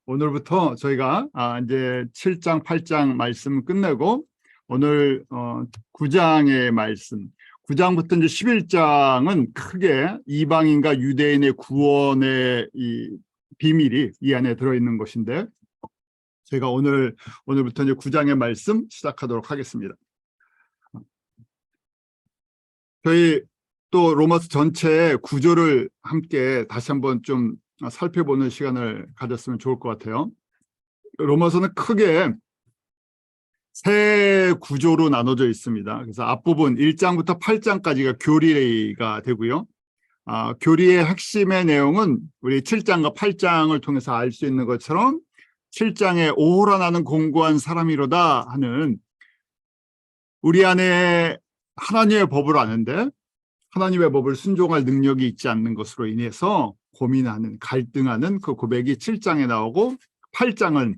오늘부터 저희가 이제 7장, 8장 말씀 끝내고 오늘 9장의 말씀, 9장부터 이제 11장은 크게 이방인과 유대인의 구원의 이 비밀이 이 안에 들어있는 것인데, 제가 오늘부터 이제 9장의 말씀 시작하도록 하겠습니다. 저희 또 로마서 전체의 구조를 함께 다시 한번 좀 살펴보는 시간을 가졌으면 좋을 것 같아요. 로마서는 크게 세 구조로 나눠져 있습니다. 그래서 앞부분 1장부터 8장까지가 교리가 되고요. 교리의 핵심의 내용은 우리 7장과 8장을 통해서 알 수 있는 것처럼 7장에 오호라 나는 공고한 사람이로다 하는, 우리 안에 하나님의 법을 아는데 하나님의 법을 순종할 능력이 있지 않는 것으로 인해서 고민하는, 갈등하는 그 고백이 7장에 나오고, 8장은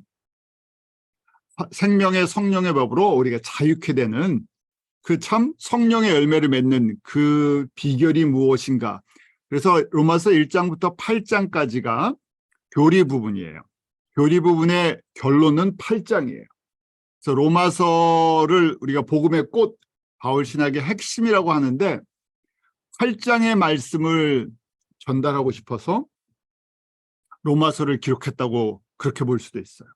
생명의 성령의 법으로 우리가 자유케 되는 그 참 성령의 열매를 맺는 그 비결이 무엇인가. 그래서 로마서 1장부터 8장까지가 교리 부분이에요. 교리 부분의 결론은 8장이에요. 그래서 로마서를 우리가 복음의 꽃, 바울 신학의 핵심이라고 하는데 8장의 말씀을 전달하고 싶어서 로마서를 기록했다고 그렇게 볼 수도 있어요.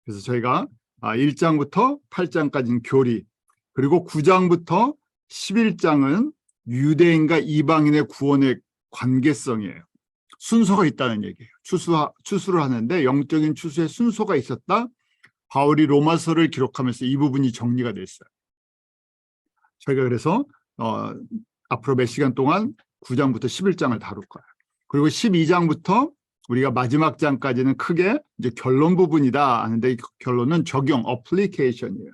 그래서 저희가 1장부터 8장까지는 교리, 그리고 9장부터 11장은 유대인과 이방인의 구원의 관계성이에요. 순서가 있다는 얘기예요. 추수를 하는데 영적인 추수의 순서가 있었다. 바울이 로마서를 기록하면서 이 부분이 정리가 됐어요. 저희가 그래서 앞으로 몇 시간 동안 9장부터 11장을 다룰 거예요. 그리고 12장부터 우리가 마지막 장까지는 크게 이제 결론 부분이다 하는데, 이 결론은 적용, 어플리케이션이에요.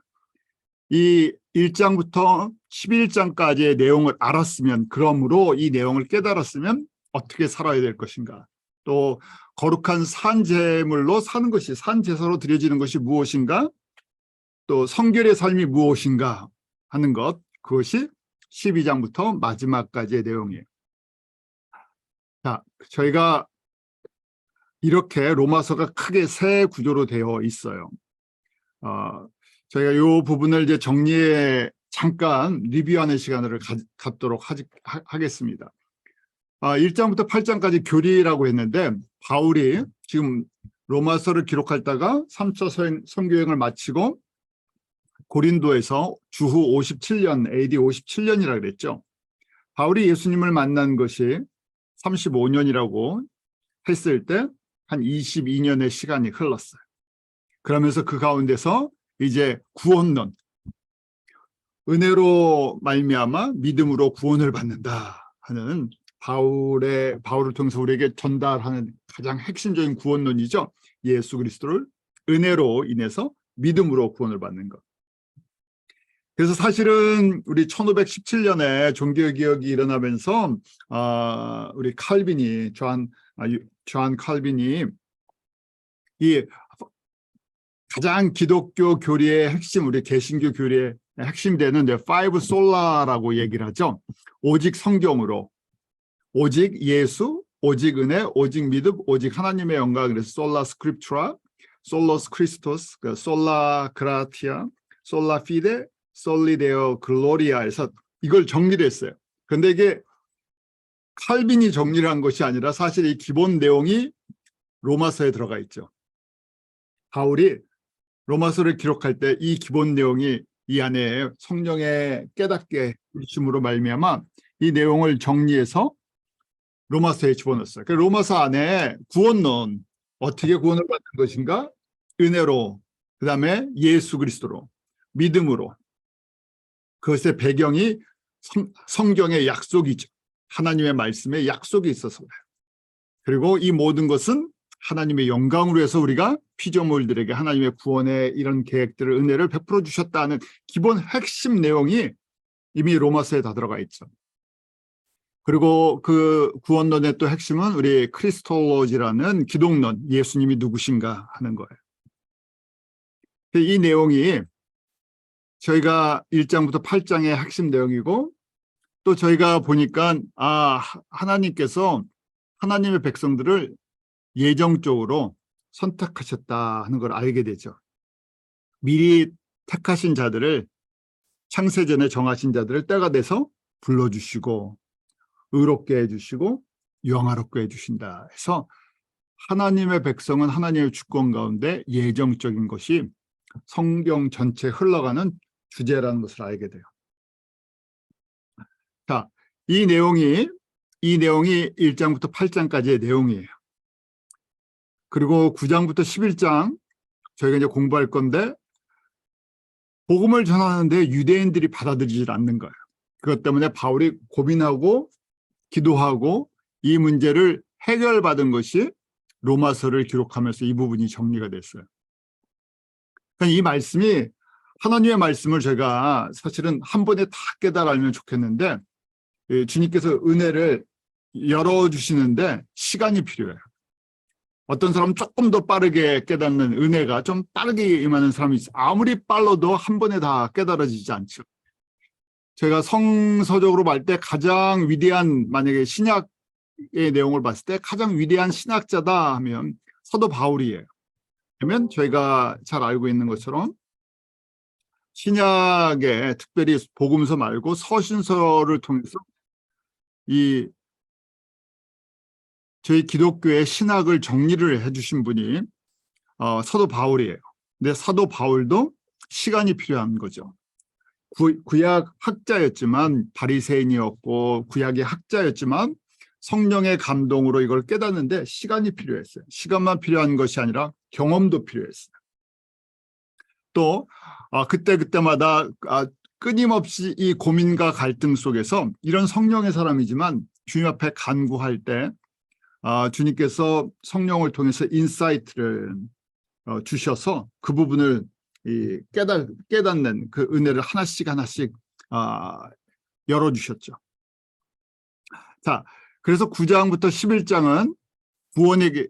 이 1장부터 11장까지의 내용을 알았으면, 그러므로 이 내용을 깨달았으면 어떻게 살아야 될 것인가, 또 거룩한 산제물로 사는 것이, 산제사로 드려지는 것이 무엇인가, 또 성결의 삶이 무엇인가 하는 것, 그것이 12장부터 마지막까지의 내용이에요. 자, 저희가 이렇게 로마서가 크게 세 구조로 되어 있어요. 저희가 이 부분을 이제 정리해 잠깐 리뷰하는 시간을 갖도록 하겠습니다. 1장부터 8장까지 교리라고 했는데, 바울이 지금 로마서를 기록하다가 3차 선교여행을 마치고 고린도에서 주후 57년, AD 57년이라고 그랬죠. 바울이 예수님을 만난 것이 35년이라고 했을 때 한 22년의 시간이 흘렀어요. 그러면서 그 가운데서 이제 구원론, 은혜로 말미암아 믿음으로 구원을 받는다 하는 바울을 통해서 우리에게 전달하는 가장 핵심적인 구원론이죠. 예수 그리스도를 은혜로 인해서 믿음으로 구원을 받는 것. 그래서 사실은 우리 1517년에 종교개혁이 일어나면서 우리 칼빈이, 존 칼빈이 이 가장 기독교 교리의 핵심, 우리 개신교 교리의 핵심 되는 파이브 솔라라고 얘기를 하죠. 오직 성경으로, 오직 예수, 오직 은혜, 오직 믿음, 오직 하나님의 영광. 그래서 솔라 스크립투라, 솔로스 크리스토스, 솔라 그라티아, 솔라 피데, 솔리데오 글로리아에서 이걸 정리를 했어요. 그런데 이게 칼빈이 정리를 한 것이 아니라 사실 이 기본 내용이 로마서에 들어가 있죠. 바울이 로마서를 기록할 때 이 기본 내용이 이 안에 성령의 깨닫게 주심으로 말미암아 이 내용을 정리해서 로마서에 집어넣었어요. 그 로마서 안에 구원론, 어떻게 구원을 받는 것인가? 은혜로, 그 다음에 예수 그리스도로, 믿음으로. 그것의 배경이 성경의 약속이죠. 하나님의 말씀에 약속이 있어서 그래요. 그리고 이 모든 것은 하나님의 영광으로 해서 우리가 피조물들에게 하나님의 구원의 이런 계획들을, 은혜를 베풀어 주셨다는 기본 핵심 내용이 이미 로마서에 다 들어가 있죠. 그리고 그 구원론의 또 핵심은 우리 크리스톨로지라는 기독론, 예수님이 누구신가 하는 거예요. 이 내용이 저희가 1장부터 8장의 핵심 내용이고, 또 저희가 보니까 하나님께서 하나님의 백성들을 예정적으로 선택하셨다 하는 걸 알게 되죠. 미리 택하신 자들을, 창세전에 정하신 자들을 때가 돼서 불러주시고 의롭게 해주시고 영화롭게 해주신다 해서 하나님의 백성은 하나님의 주권 가운데 예정적인 것이 성경 전체에 흘러가는 주제라는 것을 알게 돼요. 자, 이 내용이 1장부터 8장까지의 내용이에요. 그리고 9장부터 11장 저희가 이제 공부할 건데, 복음을 전하는데 유대인들이 받아들이질 않는 거예요. 그것 때문에 바울이 고민하고 기도하고 이 문제를 해결받은 것이 로마서를 기록하면서 이 부분이 정리가 됐어요. 그러니까 이 말씀이, 하나님의 말씀을 제가 사실은 한 번에 다 깨달아 알면 좋겠는데, 주님께서 은혜를 열어주시는데 시간이 필요해요. 어떤 사람은 조금 더 빠르게 깨닫는, 은혜가 좀 빠르게 임하는 사람이 있어요. 아무리 빨라도 한 번에 다 깨달아지지 않죠. 제가 성서적으로 볼 때 가장 위대한, 만약에 신약의 내용을 봤을 때 가장 위대한 신학자다 하면 사도 바울이에요. 그러면 저희가 잘 알고 있는 것처럼 신약에 특별히 복음서 말고 서신서를 통해서 저희 기독교의 신학을 정리를 해주신 분이 사도 바울이에요. 근데 사도 바울도 시간이 필요한 거죠. 구약 학자였지만, 바리새인이었고 구약의 학자였지만 성령의 감동으로 이걸 깨닫는데 시간이 필요했어요. 시간만 필요한 것이 아니라 경험도 필요했어요. 또 그때마다 끊임없이 이 고민과 갈등 속에서 이런 성령의 사람이지만 주님 앞에 간구할 때 주님께서 성령을 통해서 인사이트를 주셔서 그 부분을 깨닫는 그 은혜를 하나씩 열어주셨죠. 자, 그래서 9장부터 11장은 구원에게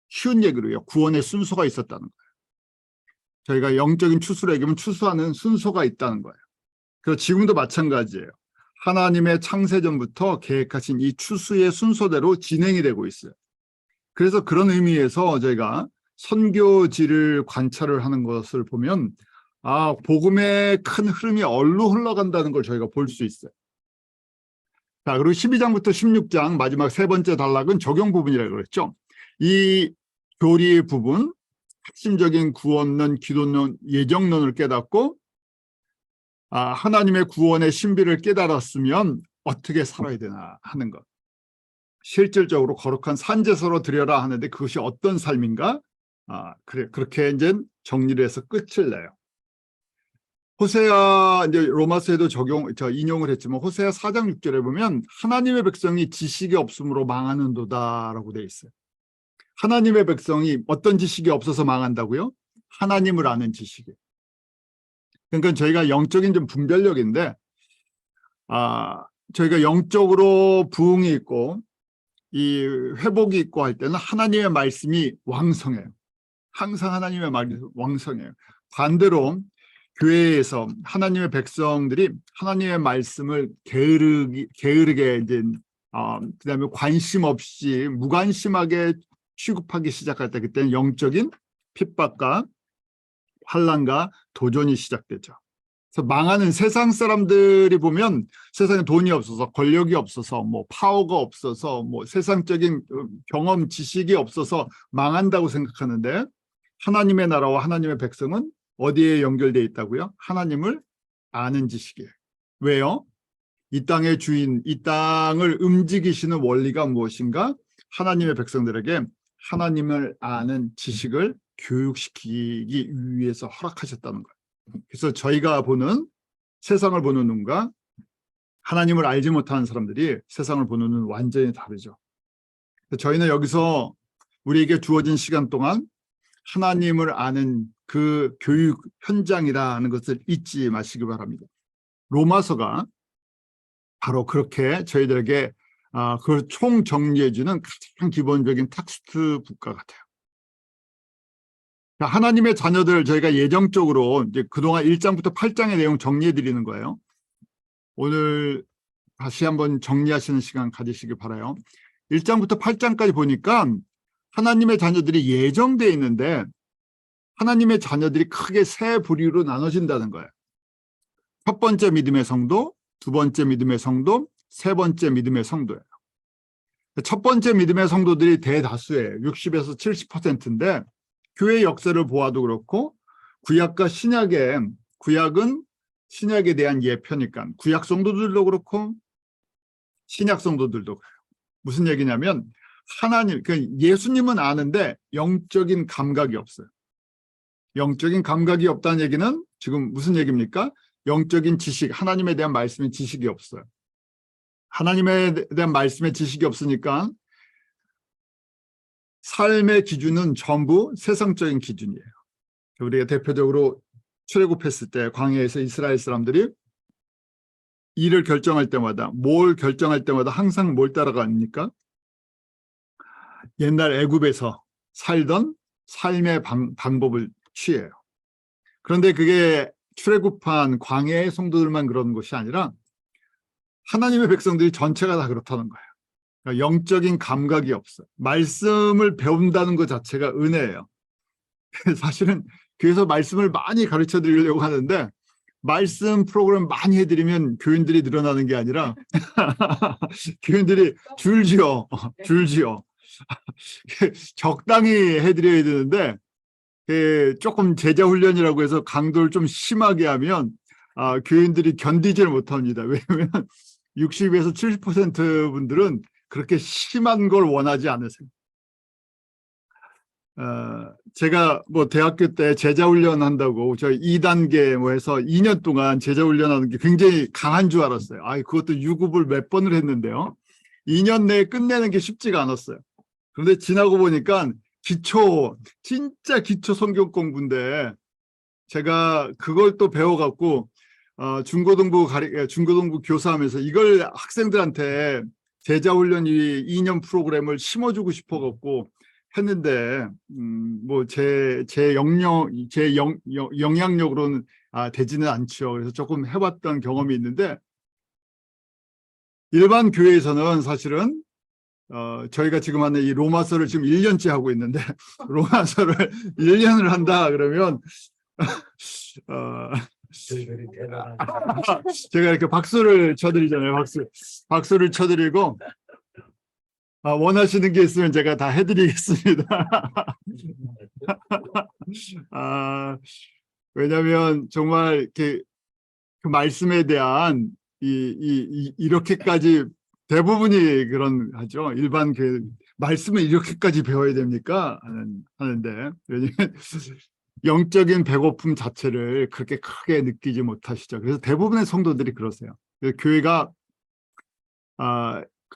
쉬운 얘기로요. 구원의 순서가 있었다는 거예요. 저희가 영적인 추수를 얘기하면 추수하는 순서가 있다는 거예요. 그래서 지금도 마찬가지예요. 하나님의 창세전부터 계획하신 이 추수의 순서대로 진행이 되고 있어요. 그래서 그런 의미에서 저희가 선교지를 관찰을 하는 것을 보면 복음의 큰 흐름이 얼로 흘러간다는 걸 저희가 볼 수 있어요. 자, 그리고 12장부터 16장 마지막 세 번째 단락은 적용 부분이라고 그랬죠. 이 교리 부분, 핵심적인 구원론, 기도론, 예정론을 깨닫고 하나님의 구원의 신비를 깨달았으면 어떻게 살아야 되나 하는 것. 실질적으로 거룩한 산제사로 드려라 하는데 그것이 어떤 삶인가? 그렇게 이제 정리를 해서 끝을 내요. 호세아, 이제 로마서에도 인용을 했지만 호세아 4장 6절에 보면 하나님의 백성이 지식이 없음으로 망하는도다라고 되어 있어요. 하나님의 백성이 어떤 지식이 없어서 망한다고요? 하나님을 아는 지식이. 그러니까 저희가 영적인 좀 분별력인데, 저희가 영적으로 부흥이 있고 이 회복이 있고 할 때는 하나님의 말씀이 왕성해요. 항상 하나님의 말이 왕성해요. 반대로 교회에서 하나님의 백성들이 하나님의 말씀을 게으르게 이제 그다음에 관심 없이 무관심하게 취급하기 시작할 때, 그때는 영적인 핍박과 환난과 도전이 시작되죠. 그래서 망하는 세상 사람들이 보면 세상에 돈이 없어서, 권력이 없어서, 뭐 파워가 없어서, 뭐 세상적인 경험, 지식이 없어서 망한다고 생각하는데, 하나님의 나라와 하나님의 백성은 어디에 연결되어 있다고요? 하나님을 아는 지식이에요. 왜요? 이 땅의 주인, 이 땅을 움직이시는 원리가 무엇인가? 하나님의 백성들에게 하나님을 아는 지식을 교육시키기 위해서 허락하셨다는 거예요. 그래서 저희가 보는, 세상을 보는 눈과 하나님을 알지 못하는 사람들이 세상을 보는 눈은 완전히 다르죠. 저희는 여기서 우리에게 주어진 시간 동안 하나님을 아는 그 교육 현장이라는 것을 잊지 마시기 바랍니다. 로마서가 바로 그렇게 저희들에게 그걸 총정리해주는 가장 기본적인 텍스트북과 같아요. 하나님의 자녀들, 저희가 예정적으로 이제 그동안 1장부터 8장의 내용 정리해 드리는 거예요. 오늘 다시 한번 정리하시는 시간 가지시기 바라요. 1장부터 8장까지 보니까 하나님의 자녀들이 예정되어 있는데 하나님의 자녀들이 크게 세 부류로 나눠진다는 거예요. 첫 번째 믿음의 성도, 두 번째 믿음의 성도, 세 번째 믿음의 성도예요. 첫 번째 믿음의 성도들이 대다수예요. 60에서 70%인데 교회 역사를 보아도 그렇고 구약과 구약은 신약에 대한 예표니까 구약 성도들도 그렇고 신약 성도들도 그래요. 무슨 얘기냐면 예수님은 아는데 영적인 감각이 없어요. 영적인 감각이 없다는 얘기는 지금 무슨 얘기입니까? 영적인 지식, 하나님에 대한 말씀의 지식이 없어요. 하나님에 대한 말씀의 지식이 없으니까 삶의 기준은 전부 세상적인 기준이에요. 우리가 대표적으로 출애굽했을 때 광야에서 이스라엘 사람들이 일을 결정할 때마다 항상 뭘 따라갑니까? 옛날 애굽에서 살던 삶의 방법을 취해요. 그런데 그게 출애굽한 광야의 성도들만 그런 것이 아니라 하나님의 백성들이 전체가 다 그렇다는 거예요. 그러니까 영적인 감각이 없어요. 말씀을 배운다는 것 자체가 은혜예요. 사실은 교회에서 말씀을 많이 가르쳐 드리려고 하는데 말씀 프로그램 많이 해드리면 교인들이 늘어나는 게 아니라 교인들이 줄지어 적당히 해드려야 되는데 조금 제자 훈련이라고 해서 강도를 좀 심하게 하면 교인들이 견디지를 못합니다. 왜냐하면 60에서 70% 분들은 그렇게 심한 걸 원하지 않으세요. 제가 뭐 대학교 때 제자 훈련 한다고 저희 2단계 뭐 해서 2년 동안 제자 훈련하는 게 굉장히 강한 줄 알았어요. 그것도 유급을 몇 번을 했는데요. 2년 내에 끝내는 게 쉽지가 않았어요. 그런데 지나고 보니까 진짜 기초 성경 공부인데 제가 그걸 또 배워갖고 중고등부 교사하면서 이걸 학생들한테 제자 훈련 2년 프로그램을 심어주고 싶어갖고 했는데 뭐 제 영향력으로는 되지는 않죠. 그래서 조금 해봤던 경험이 있는데 일반 교회에서는 사실은 저희가 지금 하는 이 로마서를 지금 1년째 하고 있는데 로마서를 1년을 한다 그러면 제가 이렇게 박수를 쳐드리잖아요. 박수를 쳐드리고 원하시는 게 있으면 제가 다 해드리겠습니다. 왜냐하면 정말 이렇게 그 말씀에 대한 이렇게까지 대부분이 하죠. 일반 그 말씀을 이렇게까지 배워야 됩니까? 하는데 왜냐면 영적인 배고픔 자체를 그렇게 크게 느끼지 못하시죠. 그래서 대부분의 성도들이 그러세요. 교회가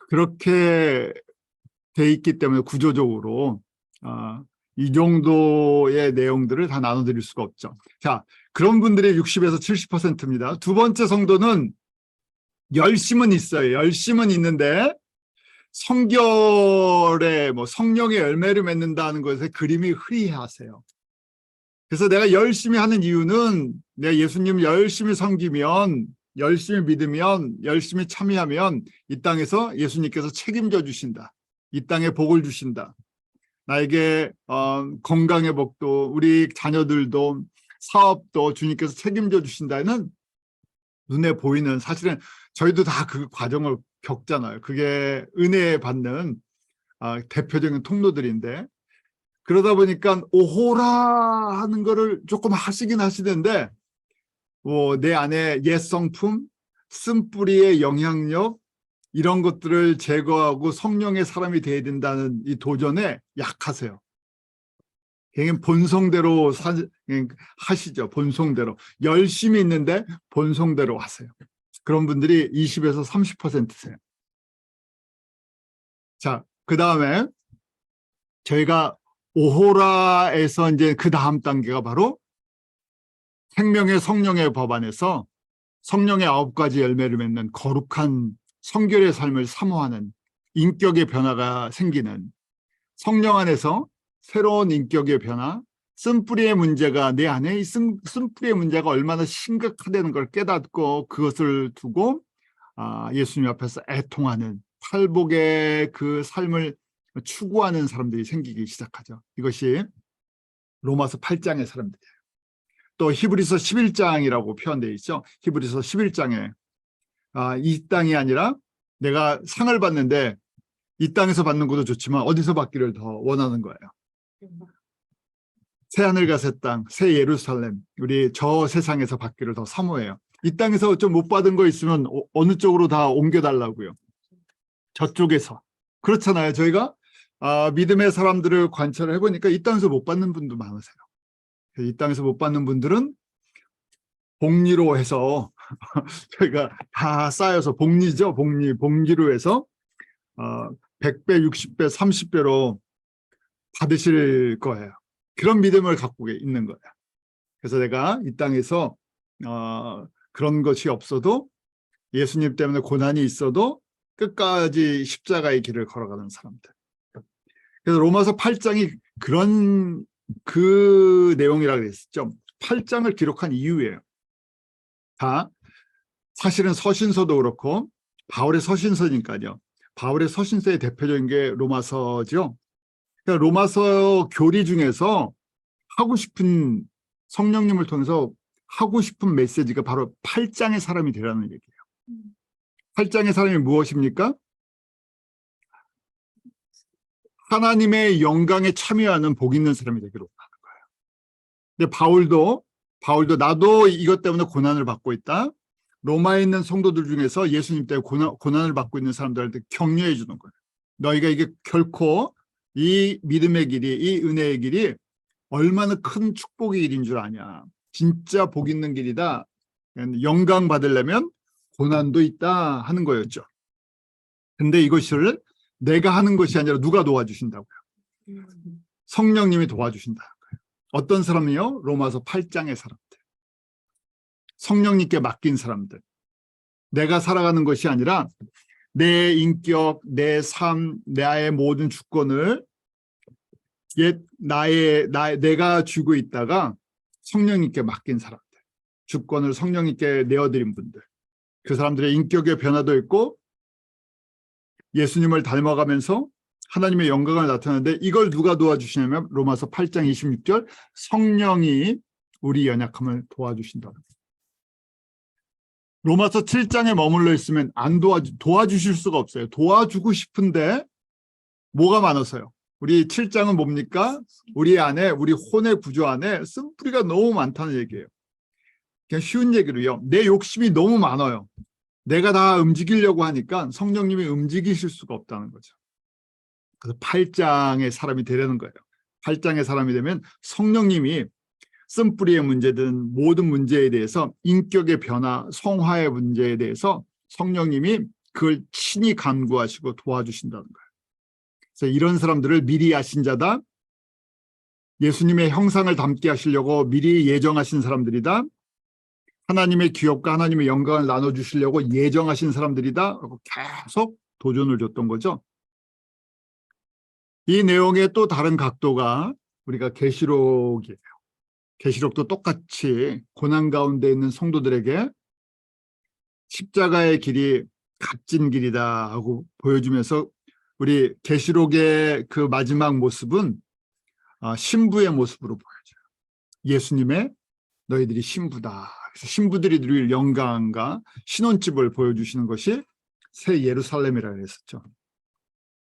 그렇게 돼 있기 때문에 구조적으로 이 정도의 내용들을 다 나눠드릴 수가 없죠. 자, 그런 분들이 60에서 70%입니다. 두 번째 성도는 열심은 있어요. 열심은 있는데 성결에 성령의 열매를 맺는다는 것에 그림이 흐리하세요. 그래서 내가 열심히 하는 이유는 내가 예수님을 열심히 섬기면, 열심히 믿으면, 열심히 참여하면 이 땅에서 예수님께서 책임져 주신다. 이 땅에 복을 주신다. 나에게 건강의 복도, 우리 자녀들도, 사업도 주님께서 책임져 주신다는 눈에 보이는, 사실은 저희도 다 그 과정을 겪잖아요. 그게 은혜 받는 대표적인 통로들인데, 그러다 보니까 오호라 하는 거를 조금 하시긴 하시는데 내 안에 옛 성품, 쓴뿌리의 영향력 이런 것들을 제거하고 성령의 사람이 돼야 된다는 이 도전에 약하세요. 그냥 본성대로 하시죠. 본성대로. 열심히 있는데 본성대로 하세요. 그런 분들이 20에서 30%세요. 자, 그 다음에 저희가 오호라에서 이제 그 다음 단계가 바로 생명의 성령의 법안에서 성령의 9가지 열매를 맺는 거룩한 성결의 삶을 사모하는 인격의 변화가 생기는, 성령 안에서 새로운 인격의 변화, 쓴뿌리의 문제가 내 안에 이 쓴뿌리의 문제가 얼마나 심각하다는 걸 깨닫고 그것을 두고 예수님 앞에서 애통하는 팔복의 그 삶을 추구하는 사람들이 생기기 시작하죠. 이것이 로마서 8장의 사람들이에요. 또 히브리서 11장이라고 표현되어 있죠. 히브리서 11장에 이 땅이 아니라 내가 상을 받는데 이 땅에서 받는 것도 좋지만 어디서 받기를 더 원하는 거예요. 새 하늘과 새 땅, 새 예루살렘, 우리 저 세상에서 받기를 더 사모해요. 이 땅에서 좀 못 받은 거 있으면 어느 쪽으로 다 옮겨달라고요. 저쪽에서. 그렇잖아요. 저희가 믿음의 사람들을 관찰을 해보니까 이 땅에서 못 받는 분도 많으세요. 이 땅에서 못 받는 분들은 복리로 해서 저희가 다 쌓여서 복리죠. 복리로 해서 100배, 60배, 30배로 받으실 거예요. 그런 믿음을 갖고 있는 거예요. 그래서 내가 이 땅에서 그런 것이 없어도 예수님 때문에 고난이 있어도 끝까지 십자가의 길을 걸어가는 사람들. 그래서 로마서 8장이 그런 그 내용이라고 했었죠. 8장을 기록한 이유예요. 다 사실은 서신서도 그렇고 바울의 서신서니까요. 바울의 서신서의 대표적인 게 로마서죠. 그러니까 로마서 교리 중에서 하고 싶은 성령님을 통해서 하고 싶은 메시지가 바로 8장의 사람이 되라는 얘기예요. 8장의 사람이 무엇입니까? 하나님의 영광에 참여하는 복 있는 사람이 되기로 하는 거예요. 근데 바울도 나도 이것 때문에 고난을 받고 있다. 로마에 있는 성도들 중에서 예수님 때문에 고난을 받고 있는 사람들한테 격려해 주는 거예요. 너희가 이게 결코 이 믿음의 길이, 이 은혜의 길이 얼마나 큰 축복의 길인 줄 아냐. 진짜 복 있는 길이다. 영광 받으려면 고난도 있다 하는 거였죠. 근데 이것을 내가 하는 것이 아니라 누가 도와주신다고요? 성령님이 도와주신다는 거예요. 어떤 사람이요? 로마서 8장의 사람들. 성령님께 맡긴 사람들. 내가 살아가는 것이 아니라 내 인격, 내 삶, 나의 모든 주권을 내가 쥐고 있다가 성령님께 맡긴 사람들. 주권을 성령님께 내어드린 분들. 그 사람들의 인격의 변화도 있고 예수님을 닮아가면서 하나님의 영광을 나타내는데 이걸 누가 도와주시냐면 로마서 8장 26절 성령이 우리 연약함을 도와주신다. 로마서 7장에 머물러 있으면 도와주실 수가 없어요. 도와주고 싶은데 뭐가 많아서요. 우리 7장은 뭡니까? 우리 안에 우리 혼의 구조 안에 쓴뿌리가 너무 많다는 얘기예요. 그냥 쉬운 얘기로요. 내 욕심이 너무 많아요. 내가 다 움직이려고 하니까 성령님이 움직이실 수가 없다는 거죠. 그래서 8장의 사람이 되려는 거예요. 8장의 사람이 되면 성령님이 쓴뿌리의 문제든 모든 문제에 대해서 인격의 변화, 성화의 문제에 대해서 성령님이 그걸 친히 간구하시고 도와주신다는 거예요. 그래서 이런 사람들을 미리 아신 자다. 예수님의 형상을 닮게 하시려고 미리 예정하신 사람들이다. 하나님의 기업과 하나님의 영광을 나눠주시려고 예정하신 사람들이다. 하고 계속 도전을 줬던 거죠. 이 내용의 또 다른 각도가 우리가 계시록이에요. 계시록도 똑같이 고난 가운데 있는 성도들에게 십자가의 길이 값진 길이다 하고 보여주면서 우리 계시록의 그 마지막 모습은 신부의 모습으로 보여져요. 예수님의 너희들이 신부다. 그래서 신부들이 누릴 영광과 신혼집을 보여주시는 것이 새 예루살렘이라고 했었죠.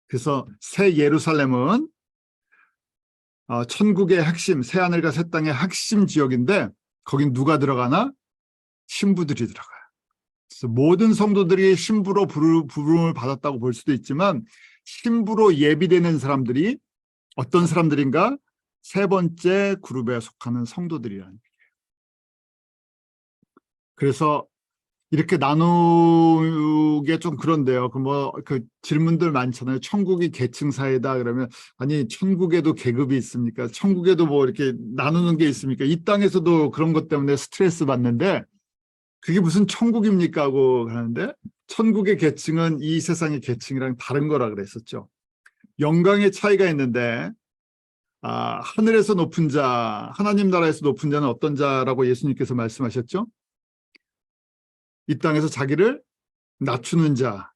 그래서 새 예루살렘은 천국의 핵심, 새하늘과 새 땅의 핵심 지역인데 거긴 누가 들어가나? 신부들이 들어가요. 그래서 모든 성도들이 신부로 부름을 받았다고 볼 수도 있지만 신부로 예비되는 사람들이 어떤 사람들인가? 세 번째 그룹에 속하는 성도들이라는 얘기예요. 그래서 이렇게 나누게 좀 그런데요. 그 질문들 많잖아요. 천국이 계층 사회다 그러면 아니 천국에도 계급이 있습니까? 천국에도 뭐 이렇게 나누는 게 있습니까? 이 땅에서도 그런 것 때문에 스트레스 받는데 그게 무슨 천국입니까? 하고 하는데 천국의 계층은 이 세상의 계층이랑 다른 거라 그랬었죠. 영광의 차이가 있는데 하늘에서 높은 자, 하나님 나라에서 높은 자는 어떤 자라고 예수님께서 말씀하셨죠? 이 땅에서 자기를 낮추는 자,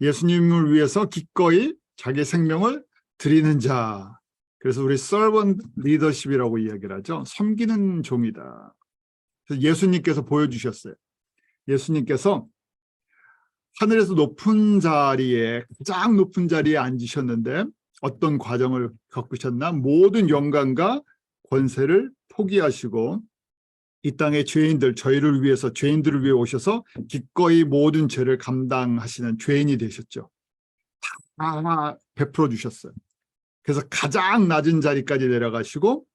예수님을 위해서 기꺼이 자기 생명을 드리는 자. 그래서 우리 servant leadership이라고 이야기를 하죠. 섬기는 종이다. 그래서 예수님께서 보여주셨어요. 예수님께서 하늘에서 높은 자리에, 가장 높은 자리에 앉으셨는데 어떤 과정을 겪으셨나? 모든 영광과 권세를 포기하시고 이 땅의 죄인들, 저희를 위해서, 죄인들을 위해 오셔서 기꺼이 모든 죄를 감당하시는 죄인이 되셨죠. 다 베풀어 주셨어요. 그래서 가장 낮은 자리까지 내려가시고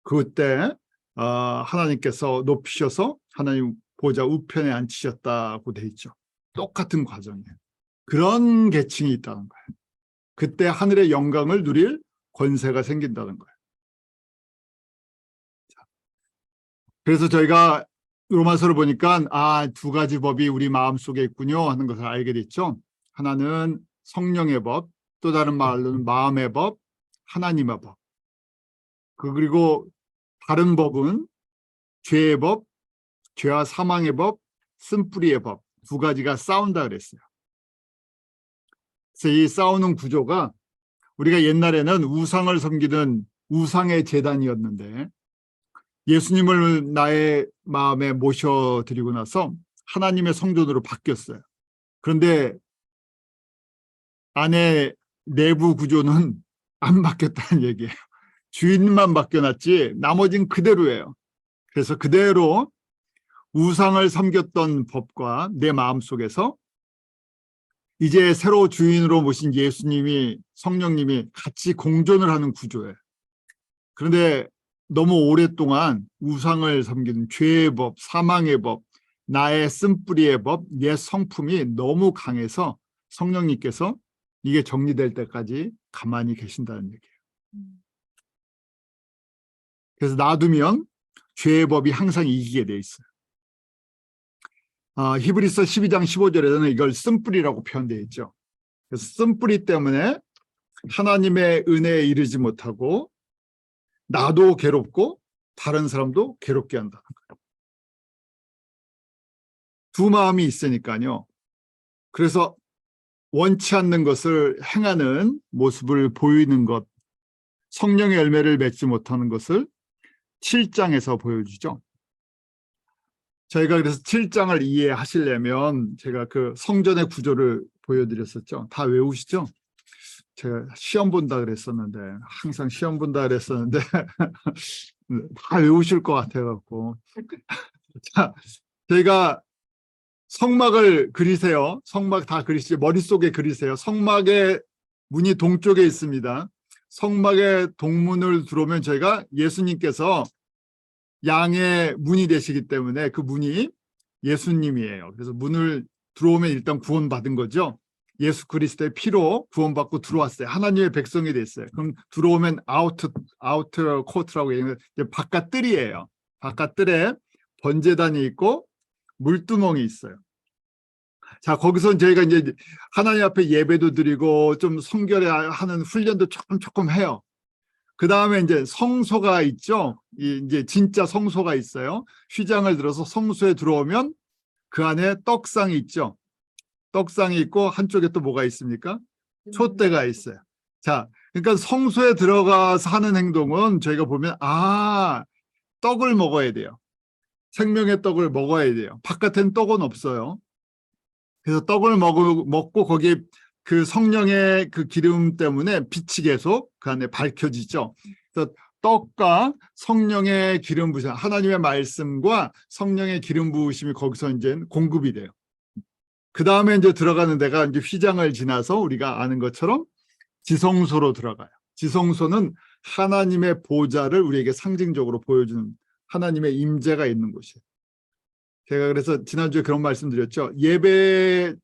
그때 하나님께서 높이셔서 하나님 보좌 우편에 앉히셨다고 돼 있죠. 똑같은 과정이에요. 그런 계층이 있다는 거예요. 그때 하늘의 영광을 누릴 권세가 생긴다는 거예요. 그래서 저희가 로마서를 보니까 두 가지 법이 우리 마음속에 있군요 하는 것을 알게 됐죠. 하나는 성령의 법, 또 다른 말로는 마음의 법, 하나님의 법. 그리고 다른 법은 죄의 법, 죄와 사망의 법, 쓴뿌리의 법, 두 가지가 싸운다 그랬어요. 그래서 이 싸우는 구조가 우리가 옛날에는 우상을 섬기는 우상의 제단이었는데 예수님을 나의 마음에 모셔드리고 나서 하나님의 성전으로 바뀌었어요. 그런데 안에 내부 구조는 안 바뀌었다는 얘기예요. 주인만 바뀌어놨지 나머지는 그대로예요. 그래서 그대로 우상을 섬겼던 법과 내 마음속에서 이제 새로 주인으로 모신 예수님이, 성령님이 같이 공존을 하는 구조예요. 그런데 너무 오랫동안 우상을 섬기는 죄의 법, 사망의 법, 나의 쓴뿌리의 법, 내 성품이 너무 강해서 성령님께서 이게 정리될 때까지 가만히 계신다는 얘기예요. 그래서 놔두면 죄의 법이 항상 이기게 돼 있어요. 히브리서 12장 15절에는 이걸 쓴뿌리라고 표현되어 있죠. 그래서 쓴뿌리 때문에 하나님의 은혜에 이르지 못하고 나도 괴롭고 다른 사람도 괴롭게 한다는 거예요. 두 마음이 있으니까요. 그래서 원치 않는 것을 행하는 모습을 보이는 것, 성령의 열매를 맺지 못하는 것을 7장에서 보여주죠. 저희가 그래서 7장을 이해하시려면 제가 그 성전의 구조를 보여드렸었죠. 다 외우시죠? 제가 시험 본다 그랬었는데 항상 시험 본다 그랬었는데 다 외우실 것 같아갖고 자, 저희가 성막을 그리세요. 성막 다 그리시죠. 머릿속에 그리세요. 성막의 문이 동쪽에 있습니다. 성막의 동문을 들어오면 저희가 예수님께서 양의 문이 되시기 때문에 그 문이 예수님이에요. 그래서 문을 들어오면 일단 구원받은 거죠. 예수 그리스도의 피로 구원받고 들어왔어요. 하나님의 백성이 됐어요. 그럼 들어오면 아우터 코트라고 얘기하는 바깥 뜰이에요. 바깥 뜰에 번제단이 있고 물두멍이 있어요. 자, 거기서 저희가 이제 하나님 앞에 예배도 드리고 좀 성결하는 훈련도 조금 해요. 그 다음에 이제 성소가 있죠. 이제 진짜 성소가 있어요. 휘장을 들어서 성소에 들어오면 그 안에 떡상이 있죠. 떡상이 있고 한쪽에 또 뭐가 있습니까? 촛대가 있어요. 자, 그러니까 성소에 들어가서 하는 행동은 저희가 보면 떡을 먹어야 돼요. 생명의 떡을 먹어야 돼요. 바깥엔 떡은 없어요. 그래서 떡을 먹고 거기에 그 성령의 그 기름 때문에 빛이 계속 그 안에 밝혀지죠. 그래서 떡과 성령의 기름 부으심, 하나님의 말씀과 성령의 기름 부으심이 거기서 이제 공급이 돼요. 그 다음에 이제 들어가는 데가 이제 휘장을 지나서 우리가 아는 것처럼 지성소로 들어가요. 지성소는 하나님의 보좌를 우리에게 상징적으로 보여주는 하나님의 임재가 있는 곳이에요. 제가 그래서 지난주에 그런 말씀드렸죠. 예배를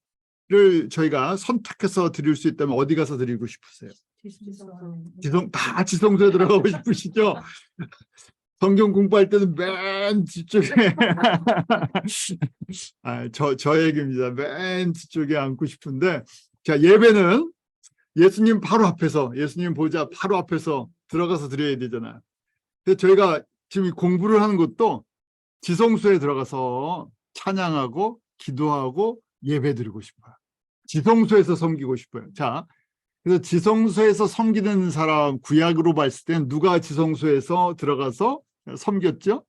저희가 선택해서 드릴 수 있다면 어디 가서 드리고 싶으세요? 다 지성소에 들어가고 싶으시죠? 성경 공부할 때는 맨 뒤쪽에 저 얘기입니다. 맨 뒤쪽에 앉고 싶은데 자, 예배는 예수님 바로 앞에서, 예수님 보좌 바로 앞에서 들어가서 드려야 되잖아요. 그래서 저희가 지금 공부를 하는 것도 지성소에 들어가서 찬양하고 기도하고 예배 드리고 싶어요. 지성소에서 섬기고 싶어요. 자, 그래서 지성소에서 섬기는 사람, 구약으로 봤을 때는 누가 지성소에서 들어가서 섬겼죠?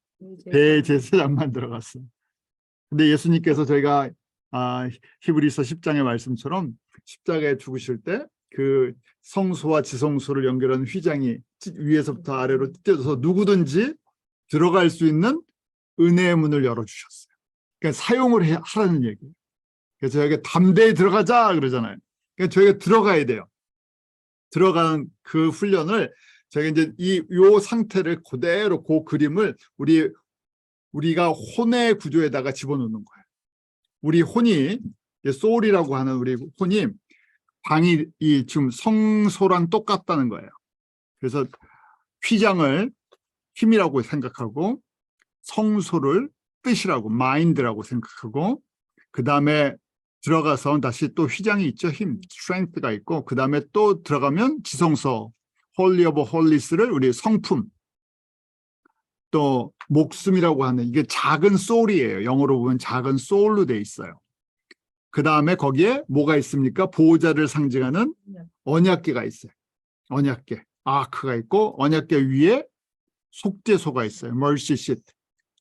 대제사장만 들어갔어요. 근데 예수님께서 저희가 히브리서 10장의 말씀처럼 십자가에 죽으실 때 그 성소와 지성소를 연결하는 휘장이 위에서부터 아래로 찢어져서 누구든지 들어갈 수 있는 은혜의 문을 열어주셨어요. 그러니까 사용을 하라는 얘기예요. 그래서 저희가 담대히 들어가자 그러잖아요. 그러니까 저희가 들어가야 돼요. 들어가는 그 훈련을 저희가 이제 요 상태를 그대로 그 그림을 우리가 혼의 구조에다가 집어넣는 거예요. 우리 혼이 소울이라고 하는 우리 혼이 방이 지금 성소랑 똑같다는 거예요. 그래서 휘장을 힘이라고 생각하고 성소를 뜻이라고 마인드라고 생각하고 그 다음에 들어가서 다시 또 휘장이 있죠. 힘, 스트렝스가 있고 그 다음에 또 들어가면 지성소, 홀리 오브 홀리스를 우리 성품 또 목숨이라고 하는 이게 작은 소울이에요. 영어로 보면 작은 소울로 돼 있어요. 그 다음에 거기에 뭐가 있습니까? 보호자를 상징하는 언약궤가 있어요. 언약궤, 아크가 있고 언약궤 위에 속죄소가 있어요. 멀시 시트.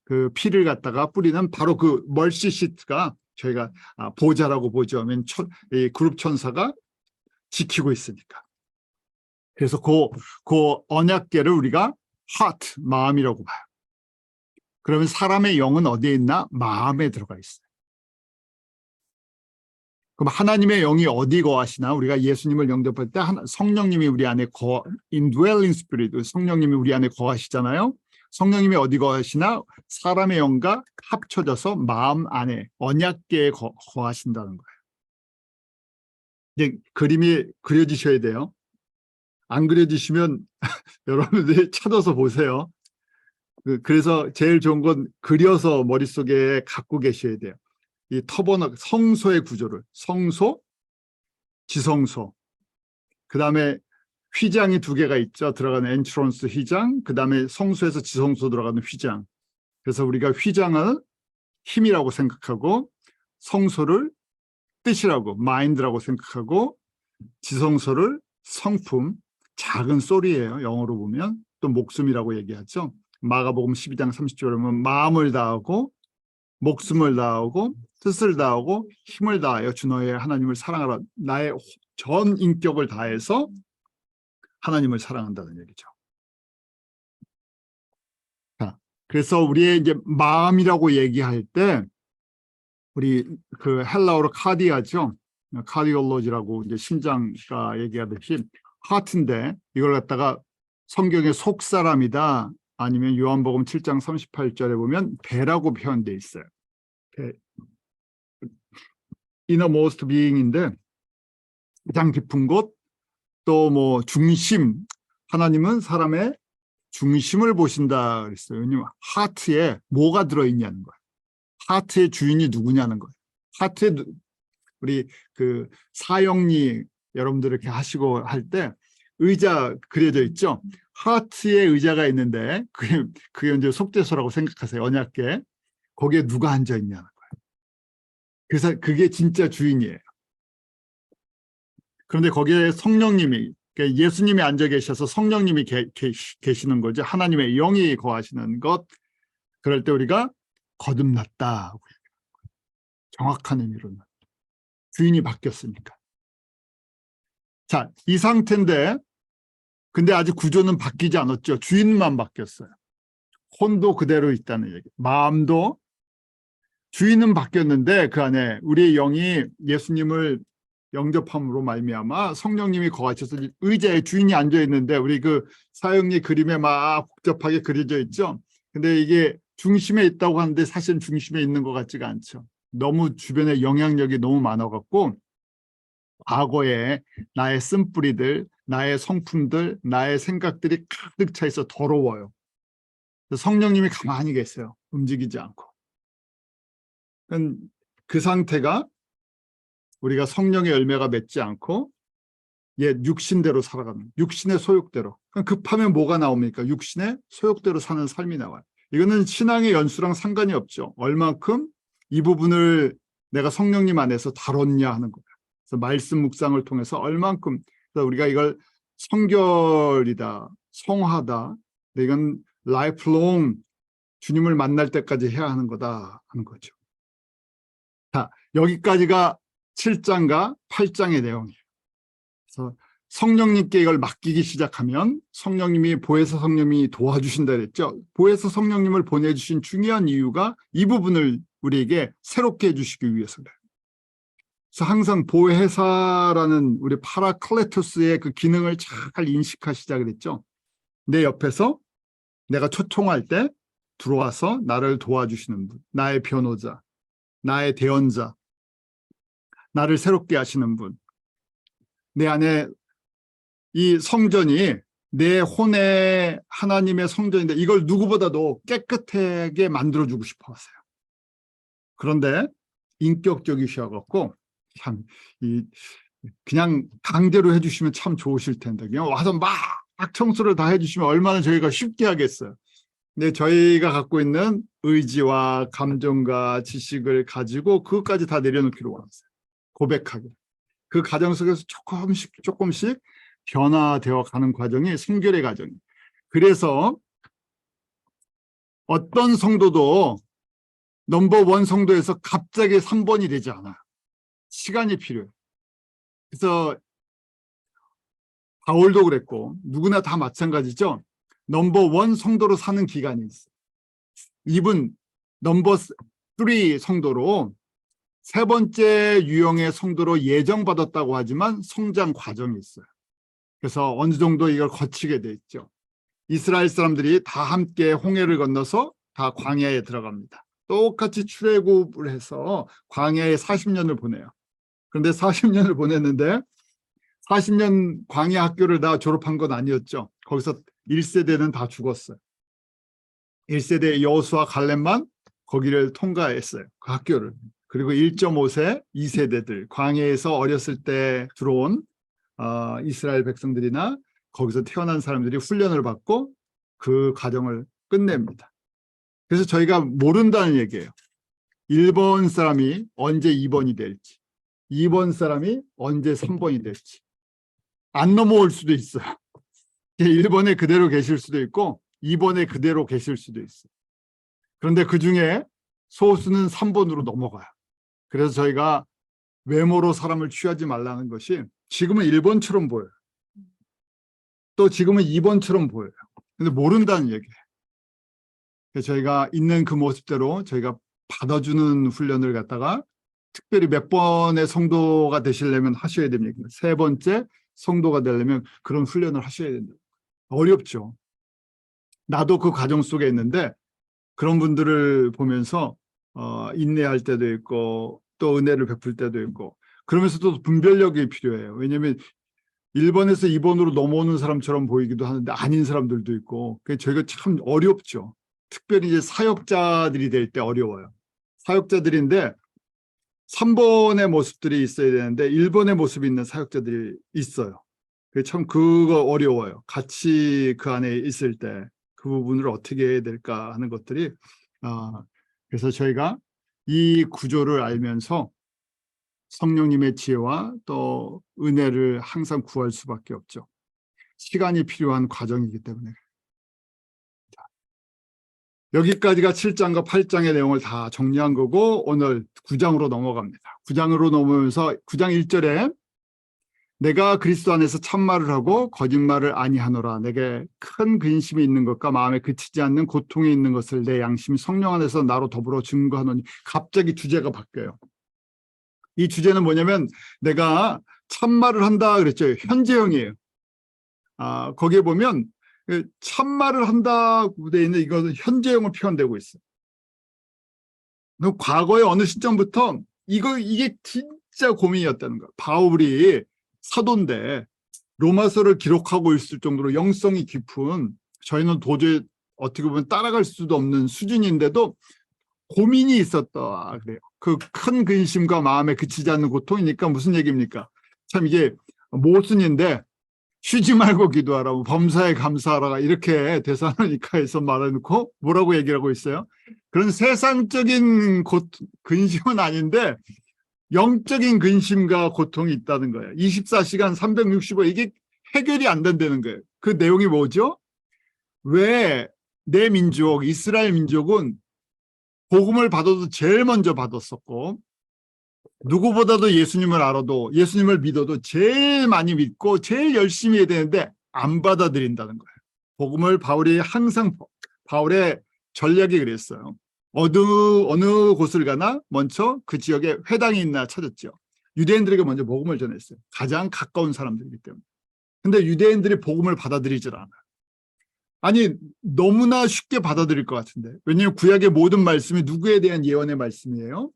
그 피를 갖다가 뿌리는 바로 그 멀시 시트가 저희가 보호자라고 보죠. 이 그룹 천사가 지키고 있으니까. 그래서 그 언약궤를 우리가 heart, 마음이라고 봐요. 그러면 사람의 영은 어디에 있나? 마음에 들어가 있어요. 그럼 하나님의 영이 어디 거하시나? 우리가 예수님을 영접할 때 성령님이 우리 안에 indwelling spirit, 성령님이 우리 안에 거하시잖아요. 성령님이 어디 거하시나? 사람의 영과 합쳐져서 마음 안에 언약궤에 거하신다는 거예요. 이제 그림이 그려지셔야 돼요. 안 그려지시면 여러분들이 찾아서 보세요. 그래서 제일 좋은 건 그려서 머릿속에 갖고 계셔야 돼요. 이 성소의 구조를 성소, 지성소 그 다음에 휘장이 두 개가 있죠. 들어가는 엔트런스 휘장 그 다음에 성소에서 지성소 들어가는 휘장. 그래서 우리가 휘장을 힘이라고 생각하고 성소를 뜻이라고 마인드라고 생각하고 지성소를 성품 작은 소리예요. 영어로 보면 또 목숨이라고 얘기하죠. 마가복음 12장 30절에 보면 마음을 다하고 목숨을 다하고 뜻을 다하고 힘을 다하여 주 너의 하나님을 사랑하라. 나의 전 인격을 다해서 하나님을 사랑한다는 얘기죠. 자, 그래서 우리의 이제 마음이라고 얘기할 때 우리 그 헬라어로 카디아죠. 카디올로지라고 이제 심장과 얘기하듯이 하트인데 이걸 갖다가 성경의 속사람이다 아니면 요한복음 7장 38절에 보면 배라고 표현되어 있어요. 배. innermost being인데 가장 깊은 곳 또 뭐 중심 하나님은 사람의 중심을 보신다 그랬어요. 왜냐면 하트에 뭐가 들어있냐는 거예요. 하트의 주인이 누구냐는 거예요. 하트에 우리 그 사형리 여러분들 이렇게 하시고 할 때 의자 그려져 있죠. 하트에 의자가 있는데 그게 이제 속죄소라고 생각하세요. 언약궤. 거기에 누가 앉아 있냐는 거예요. 그래서 그게 진짜 주인이에요. 그런데 거기에 성령님이 그러니까 예수님이 앉아 계셔서 성령님이 계시는 거죠. 하나님의 영이 거하시는 것. 그럴 때 우리가 거듭났다. 정확한 의미로는 주인이 바뀌었으니까. 자, 이 상태인데 근데 아직 구조는 바뀌지 않았죠. 주인만 바뀌었어요. 혼도 그대로 있다는 얘기. 마음도 주인은 바뀌었는데 그 안에 우리의 영이 예수님을 영접함으로 말미암아 성령님이 거하셔서 의자에 주인이 앉아 있는데 우리 그 사형리 그림에 막 복잡하게 그려져 있죠. 근데 이게 중심에 있다고 하는데 사실은 중심에 있는 것 같지가 않죠. 너무 주변에 영향력이 너무 많아갖고 과거에 나의 쓴뿌리들, 나의 성품들, 나의 생각들이 가득 차 있어 더러워요. 성령님이 가만히 계세요. 움직이지 않고. 그 상태가 우리가 성령의 열매가 맺지 않고 옛 육신대로 살아가는 육신의 소욕대로. 급하면 뭐가 나옵니까? 육신의 소욕대로 사는 삶이 나와요. 이거는 신앙의 연수랑 상관이 없죠. 얼만큼 이 부분을 내가 성령님 안에서 다뤘냐 하는 거예요. 그래서 말씀 묵상을 통해서 얼만큼 그래서 우리가 이걸 성결이다, 성화다, 이건 라이프롱 주님을 만날 때까지 해야 하는 거다 하는 거죠. 자, 여기까지가 7장과 8장의 내용이에요. 그래서 성령님께 이걸 맡기기 시작하면 성령님이 보혜사 성령님이 도와주신다 그랬죠. 보혜사 성령님을 보내주신 중요한 이유가 이 부분을 우리에게 새롭게 해주시기 위해서 그래요. 그래서 항상 보혜사라는 우리 파라클레토스의 그 기능을 잘 인식하시자 그랬죠. 내 옆에서 내가 초청할 때 들어와서 나를 도와주시는 분, 나의 변호자, 나의 대언자, 나를 새롭게 하시는 분. 내 안에 이 성전이 내 혼의 하나님의 성전인데 이걸 누구보다도 깨끗하게 만들어주고 싶어 하세요. 그런데 인격적이셔갖고 참 그냥 강제로 해주시면 참 좋으실 텐데 그냥 와서 막 청소를 다 해주시면 얼마나 저희가 쉽게 하겠어요. 근데 저희가 갖고 있는 의지와 감정과 지식을 가지고 그것까지 다 내려놓기로 원하세요. 고백하게. 그 과정 속에서 조금씩 변화되어 가는 과정이 성결의 과정이에요. 그래서 어떤 성도도 넘버원 성도에서 갑자기 3번이 되지 않아요. 시간이 필요해요. 그래서 바울도 그랬고 누구나 다 마찬가지죠. 넘버원 성도로 사는 기간이 있어요. 이분 넘버 3 성도로 세 번째 유형의 성도로 예정받았다고 하지만 성장 과정이 있어요. 그래서 어느 정도 이걸 거치게 돼 있죠. 이스라엘 사람들이 다 함께 홍해를 건너서 다 광야에 들어갑니다. 똑같이 출애굽을 해서 광야에 40년을 보내요. 그런데 40년을 보냈는데 40년 광야 학교를 다 졸업한 건 아니었죠. 거기서 1세대는 다 죽었어요. 1세대 여호수아 갈렙만 거기를 통과했어요. 그 학교를. 그리고 1.5세 2세대들 광야에서 어렸을 때 들어온 이스라엘 백성들이나 거기서 태어난 사람들이 훈련을 받고 그 과정을 끝냅니다. 그래서 저희가 모른다는 얘기예요. 1번 사람이 언제 2번이 될지, 2번 사람이 언제 3번이 될지. 안 넘어올 수도 있어요. 1번에 그대로 계실 수도 있고 2번에 그대로 계실 수도 있어요. 그런데 그중에 소수는 3번으로 넘어가요. 그래서 저희가 외모로 사람을 취하지 말라는 것이 지금은 1번처럼 보여요. 또 지금은 2번처럼 보여요. 근데 모른다는 얘기예요. 그래서 저희가 있는 그 모습대로 저희가 받아주는 훈련을 갖다가 특별히 몇 번의 성도가 되시려면 하셔야 됩니다. 세 번째 성도가 되려면 그런 훈련을 하셔야 된다. 어렵죠. 나도 그 과정 속에 있는데 그런 분들을 보면서 인내할 때도 있고 또 은혜를 베풀 때도 있고 그러면서도 분별력이 필요해요. 왜냐하면 1번에서 2번으로 넘어오는 사람처럼 보이기도 하는데 아닌 사람들도 있고 저희가 참 어렵죠. 특별히 이제 사역자들이 될 때 어려워요. 사역자들인데 3번의 모습들이 있어야 되는데 1번의 모습이 있는 사역자들이 있어요. 참 그거 어려워요. 같이 그 안에 있을 때 그 부분을 어떻게 해야 될까 하는 것들이 그래서 저희가 이 구조를 알면서 성령님의 지혜와 또 은혜를 항상 구할 수밖에 없죠. 시간이 필요한 과정이기 때문에. 여기까지가 7장과 8장의 내용을 다 정리한 거고 오늘 9장으로 넘어갑니다. 9장으로 넘어오면서 9장 1절에 내가 그리스도 안에서 참말을 하고 거짓말을 아니하노라. 내게 큰 근심이 있는 것과 마음에 그치지 않는 고통이 있는 것을 내 양심이 성령 안에서 나로 더불어 증거하노니. 갑자기 주제가 바뀌어요. 이 주제는 뭐냐면 내가 참말을 한다 그랬죠. 현재형이에요. 거기에 보면 참말을 한다고 되어 있는 이것은 현재형으로 표현되고 있어요. 과거의 어느 시점부터 이게 진짜 고민이었다는 거예요. 바울이 사도인데 로마서를 기록하고 있을 정도로 영성이 깊은 저희는 도저히 어떻게 보면 따라갈 수도 없는 수준인데도 고민이 있었다 그래요. 그 큰 근심과 마음에 그치지 않는 고통이니까 무슨 얘기입니까? 참 이게 모순인데 쉬지 말고 기도하라고 범사에 감사하라 이렇게 데살로니가에서 말해놓고 뭐라고 얘기를 하고 있어요? 그런 세상적인 근심은 아닌데 영적인 근심과 고통이 있다는 거예요. 24시간 365 이게 해결이 안 된다는 거예요. 그 내용이 뭐죠? 왜 내 민족, 이스라엘 민족은 복음을 받아도 제일 먼저 받았었고 누구보다도 예수님을 알아도 예수님을 믿어도 제일 많이 믿고 제일 열심히 해야 되는데 안 받아들인다는 거예요. 복음을 바울이 항상 바울의 전략이 그랬어요. 어느 곳을 가나 먼저 그 지역에 회당이 있나 찾았죠. 유대인들에게 먼저 복음을 전했어요. 가장 가까운 사람들이기 때문에. 근데 유대인들이 복음을 받아들이질 않아요. 아니 너무나 쉽게 받아들일 것 같은데. 왜냐하면 구약의 모든 말씀이 누구에 대한 예언의 말씀이에요?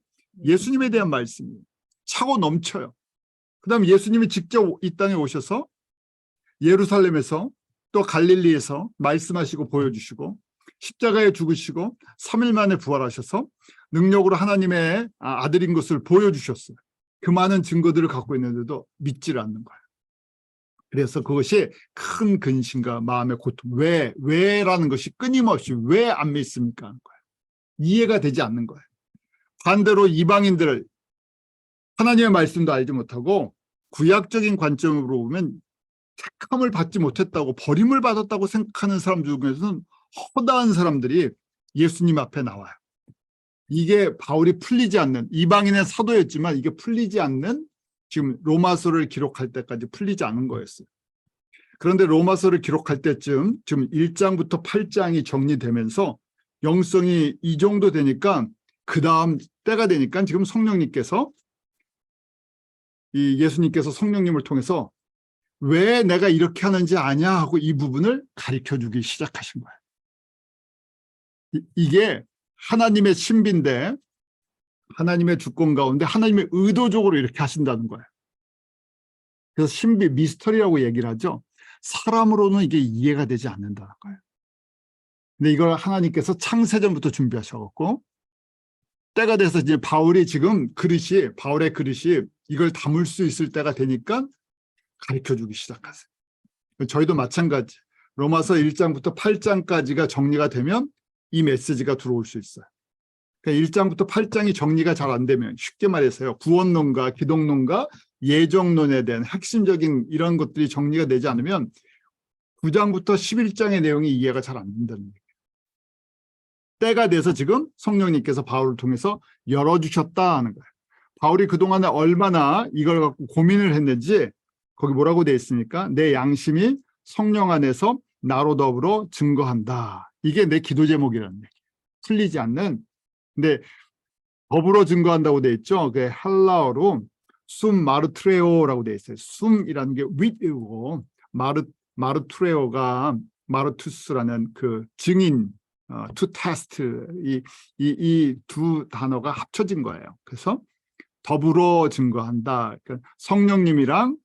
예수님에 대한 말씀이에요. 차고 넘쳐요. 그 다음에 예수님이 직접 이 땅에 오셔서 예루살렘에서 또 갈릴리에서 말씀하시고 보여주시고 십자가에 죽으시고 3일 만에 부활하셔서 능력으로 하나님의 아들인 것을 보여주셨어요. 그 많은 증거들을 갖고 있는데도 믿지를 않는 거예요. 그래서 그것이 큰 근심과 마음의 고통. 왜라는 것이 끊임없이 왜 안 믿습니까? 하는 거예요. 이해가 되지 않는 거예요. 반대로 이방인들 하나님의 말씀도 알지 못하고 구약적인 관점으로 보면 택함을 받지 못했다고 버림을 받았다고 생각하는 사람 중에서는 허다한 사람들이 예수님 앞에 나와요. 이게 바울이 풀리지 않는 이방인의 사도였지만 이게 풀리지 않는 지금 로마서를 기록할 때까지 풀리지 않은 거였어요. 그런데 로마서를 기록할 때쯤 지금 1장부터 8장이 정리되면서 영성이 이 정도 되니까 그 다음 때가 되니까 지금 성령님께서 이 예수님께서 성령님을 통해서 왜 내가 이렇게 하는지 아냐 하고 이 부분을 가르쳐주기 시작하신 거예요. 이게 하나님의 신비인데 하나님의 주권 가운데 하나님의 의도적으로 이렇게 하신다는 거예요. 그래서 신비, 미스터리라고 얘기를 하죠. 사람으로는 이게 이해가 되지 않는다는 거예요. 근데 이걸 하나님께서 창세전부터 준비하셔갖고 때가 돼서 이제 바울의 그릇이 이걸 담을 수 있을 때가 되니까 가르쳐주기 시작하세요. 저희도 마찬가지. 로마서 1장부터 8장까지가 정리가 되면 이 메시지가 들어올 수 있어요. 그러니까 1장부터 8장이 정리가 잘 안 되면 쉽게 말해서요. 구원론과 기독론과 예정론에 대한 핵심적인 이런 것들이 정리가 되지 않으면 9장부터 11장의 내용이 이해가 잘 안 된다는 얘기예요. 때가 돼서 지금 성령님께서 바울을 통해서 열어주셨다 하는 거예요. 바울이 그동안에 얼마나 이걸 갖고 고민을 했는지 거기 뭐라고 되어 있습니까? 내 양심이 성령 안에서 나로 더불어 증거한다. 이게 내 기도 제목이라는 얘기예요. 틀리지 않는. 근데 더불어 증거한다고 되어 있죠. 그 헬라어로 숨 마르트레오라고 되어 있어요. 숨이라는 게 with이고 마르트레오가 마르투스라는 그 증인 to test 이 두 단어가 합쳐진 거예요. 그래서 더불어 증거한다. 그러니까 성령님이랑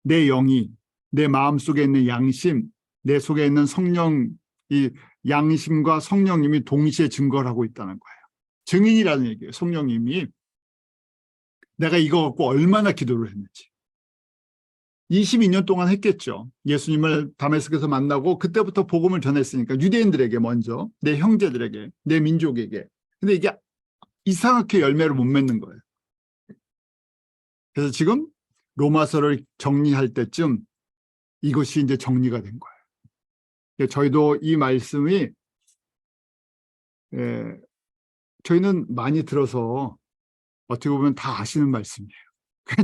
내 영이 내 마음속에 있는 양심, 내 속에 있는 성령, 이 양심과 성령님이 동시에 증거를 하고 있다는 거예요. 증인이라는 얘기예요. 성령님이 내가 이거 갖고 얼마나 기도를 했는지. 22년 동안 했겠죠. 예수님을 다메섹에서 만나고 그때부터 복음을 전했으니까 유대인들에게 먼저, 내 형제들에게, 내 민족에게. 근데 이게 이상하게 열매를 못 맺는 거예요. 그래서 지금 로마서를 정리할 때쯤 이것이 이제 정리가 된 거예요. 저희도 이 말씀이 저희는 많이 들어서 어떻게 보면 다 아시는 말씀이에요.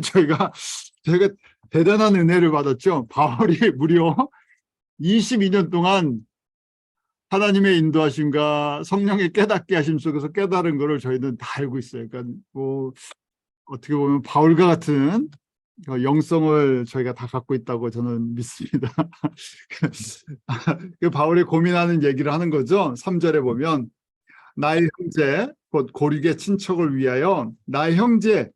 저희가 대단한 은혜를 받았죠. 바울이 무려 22년 동안 하나님의 인도하심과 성령의 깨닫게 하심 속에서 깨달은 거를 저희는 다 알고 있어요. 그러니까 뭐 어떻게 보면 바울과 같은 영성을 저희가 다 갖고 있다고 저는 믿습니다. 바울이 고민하는 얘기를 하는 거죠. 3절에 보면 나의 형제 곧 고륙의 친척을 위하여 나의 형제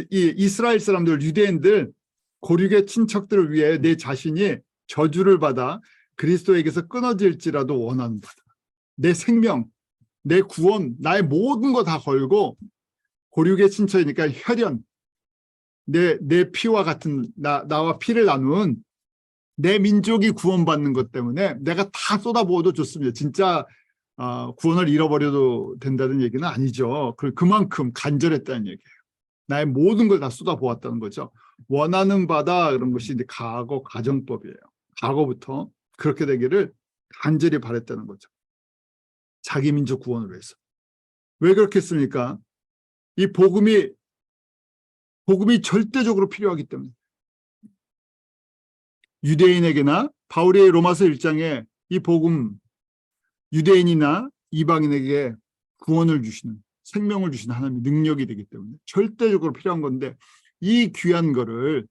이스라엘 사람들 유대인들 고륙의 친척들을 위해 내 자신이 저주를 받아 그리스도에게서 끊어질지라도 원한다. 내 생명, 내 구원, 나의 모든 거 다 걸고 고륙의 친척이니까 혈연, 내 피와 같은 나와 피를 나눈 내 민족이 구원받는 것 때문에 내가 다 쏟아부어도 좋습니다. 진짜 구원을 잃어버려도 된다는 얘기는 아니죠. 그만큼 간절했다는 얘기예요. 나의 모든 걸 다 쏟아보았다는 거죠. 원하는 바다 그런 것이 이제 과거 가정법이에요. 과거부터 그렇게 되기를 간절히 바랬다는 거죠. 자기 민족 구원을 위해서. 왜 그렇게 했습니까? 이 복음이 절대적으로 필요하기 때문에. 유대인에게나 바울의 로마서 1장에 이 복음, 유대인이나 이방인에게 구원을 주시는, 생명을 주시는 하나님의 능력이 되기 때문에 절대적으로 필요한 건데, 이 귀한 거를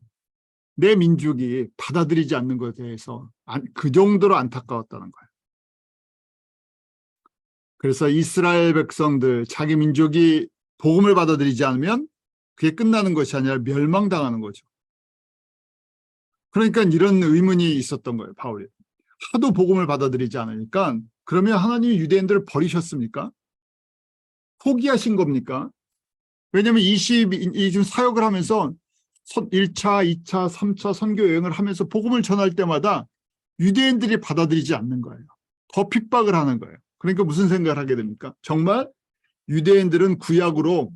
내 민족이 받아들이지 않는 것에 대해서 그 정도로 안타까웠다는 거예요. 그래서 이스라엘 백성들, 자기 민족이 복음을 받아들이지 않으면 그게 끝나는 것이 아니라 멸망당하는 거죠. 그러니까 이런 의문이 있었던 거예요, 바울이. 하도 복음을 받아들이지 않으니까 그러면 하나님이 유대인들을 버리셨습니까? 포기하신 겁니까? 왜냐하면 22주 사역을 하면서 1차, 2차, 3차 선교 여행을 하면서 복음을 전할 때마다 유대인들이 받아들이지 않는 거예요. 더 핍박을 하는 거예요. 그러니까 무슨 생각을 하게 됩니까? 정말 유대인들은 구약으로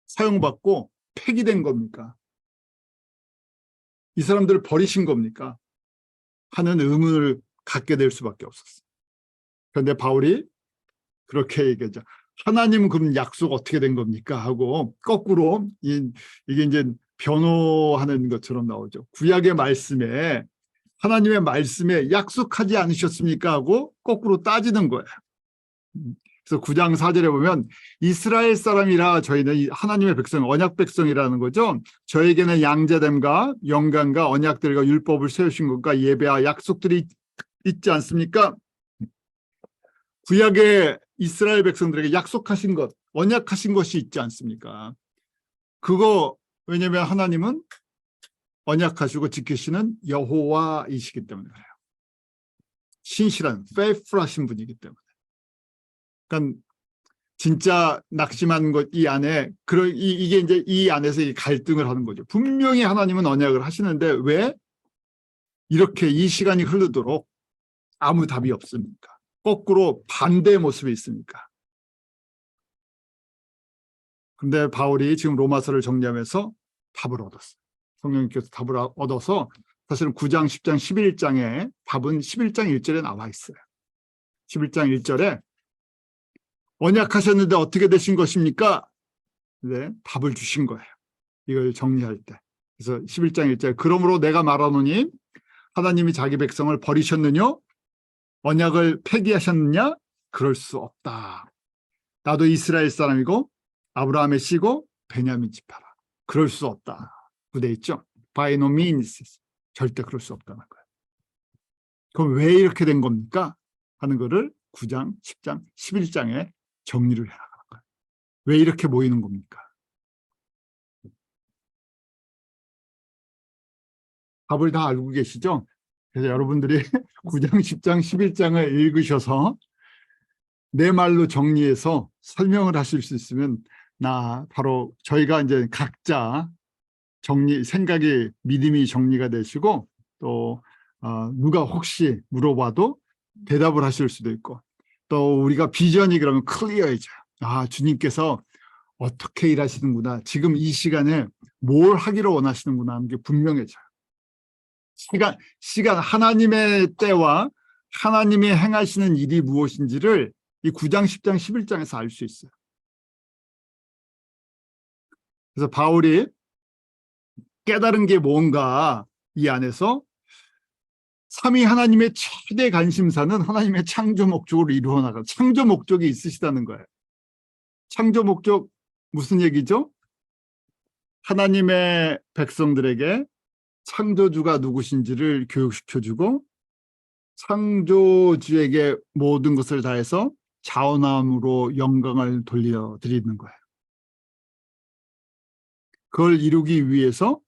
사용받고 폐기된 겁니까? 이 사람들을 버리신 겁니까? 하는 의문을 갖게 될 수밖에 없었어요. 그런데 바울이 그렇게 얘기하죠. 하나님은 그럼 약속 어떻게 된 겁니까? 하고 거꾸로 이게 이제 변호하는 것처럼 나오죠. 구약의 말씀에 하나님의 말씀에 약속하지 않으셨습니까? 하고 거꾸로 따지는 거예요. 그래서 9장 4절에 보면 이스라엘 사람이라 저희는 하나님의 백성, 언약 백성이라는 거죠. 저에게는 양자됨과 영광과 언약들과 율법을 세우신 것과 예배와 약속들이 있지 않습니까? 구약의 이스라엘 백성들에게 약속하신 것, 언약하신 것이 있지 않습니까? 그거 왜냐하면 하나님은 언약하시고 지키시는 여호와이시기 때문에 그래요. 신실한, faithful하신 분이기 때문에. 그러니까 진짜 낙심한 것 이 안에 이게 이제 이 안에서 이 갈등을 하는 거죠. 분명히 하나님은 언약을 하시는데 왜 이렇게 이 시간이 흐르도록 아무 답이 없습니까? 거꾸로 반대의 모습이 있습니까? 근데 바울이 지금 로마서를 정리하면서 답을 얻었어요. 성령님께서 답을 얻어서 사실은 9장, 10장, 11장에 답은 11장 1절에 나와 있어요. 11장 1절에 언약하셨는데 어떻게 되신 것입니까? 네, 답을 주신 거예요. 이걸 정리할 때. 그래서 11장 1절 그러므로 내가 말하노니 하나님이 자기 백성을 버리셨느냐? 언약을 폐기하셨느냐? 그럴 수 없다. 나도 이스라엘 사람이고 아브라함의 씨고 베냐민 지파라. 그럴 수 없다. 구돼 있죠. By no means. 절대 그럴 수 없다는 거예요. 그럼 왜 이렇게 된 겁니까? 하는 거를 9장, 10장, 11장에 정리를 해나가는 거예요. 왜 이렇게 모이는 겁니까? 답을 다 알고 계시죠? 그래서 여러분들이 9장, 10장, 11장을 읽으셔서 내 말로 정리해서 설명을 하실 수 있으면 바로 저희가 이제 각자 생각이 믿음이 정리가 되시고 또 누가 혹시 물어봐도 대답을 하실 수도 있고 또 우리가 비전이 그러면 클리어해져요. 주님께서 어떻게 일하시는구나. 지금 이 시간에 뭘 하기를 원하시는구나 하는 게 분명해져요. 시간 하나님의 때와 하나님이 행하시는 일이 무엇인지를 이 9장, 10장, 11장에서 알 수 있어요. 그래서 바울이 깨달은 게 뭔가 이 안에서 삼위 하나님의 최대 관심사는 하나님의 창조 목적으로 이루어 나가 창조 목적이 있으시다는 거예요. 창조 목적 무슨 얘기죠? 하나님의 백성들에게 창조주가 누구신지를 교육시켜주고 창조주에게 모든 것을 다해서 자원함으로 영광을 돌려드리는 거예요. 그걸 이루기 위해서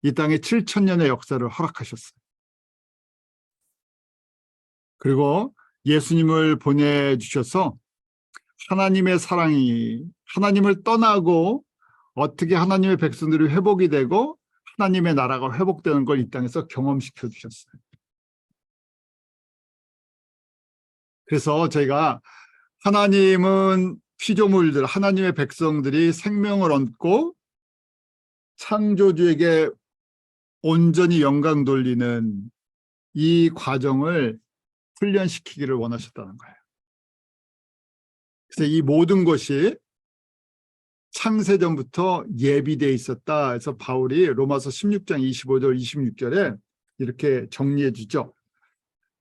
이 땅에 7,000년의 역사를 허락하셨어요. 그리고 예수님을 보내주셔서 하나님의 사랑이 하나님을 떠나고 어떻게 하나님의 백성들이 회복이 되고 하나님의 나라가 회복되는 걸 이 땅에서 경험시켜 주셨어요. 그래서 저희가 하나님은 피조물들, 하나님의 백성들이 생명을 얻고 창조주에게 온전히 영광 돌리는 이 과정을 훈련시키기를 원하셨다는 거예요. 그래서 이 모든 것이 창세전부터 예비되어 있었다. 그래서 바울이 로마서 16장 25절 26절에 이렇게 정리해 주죠.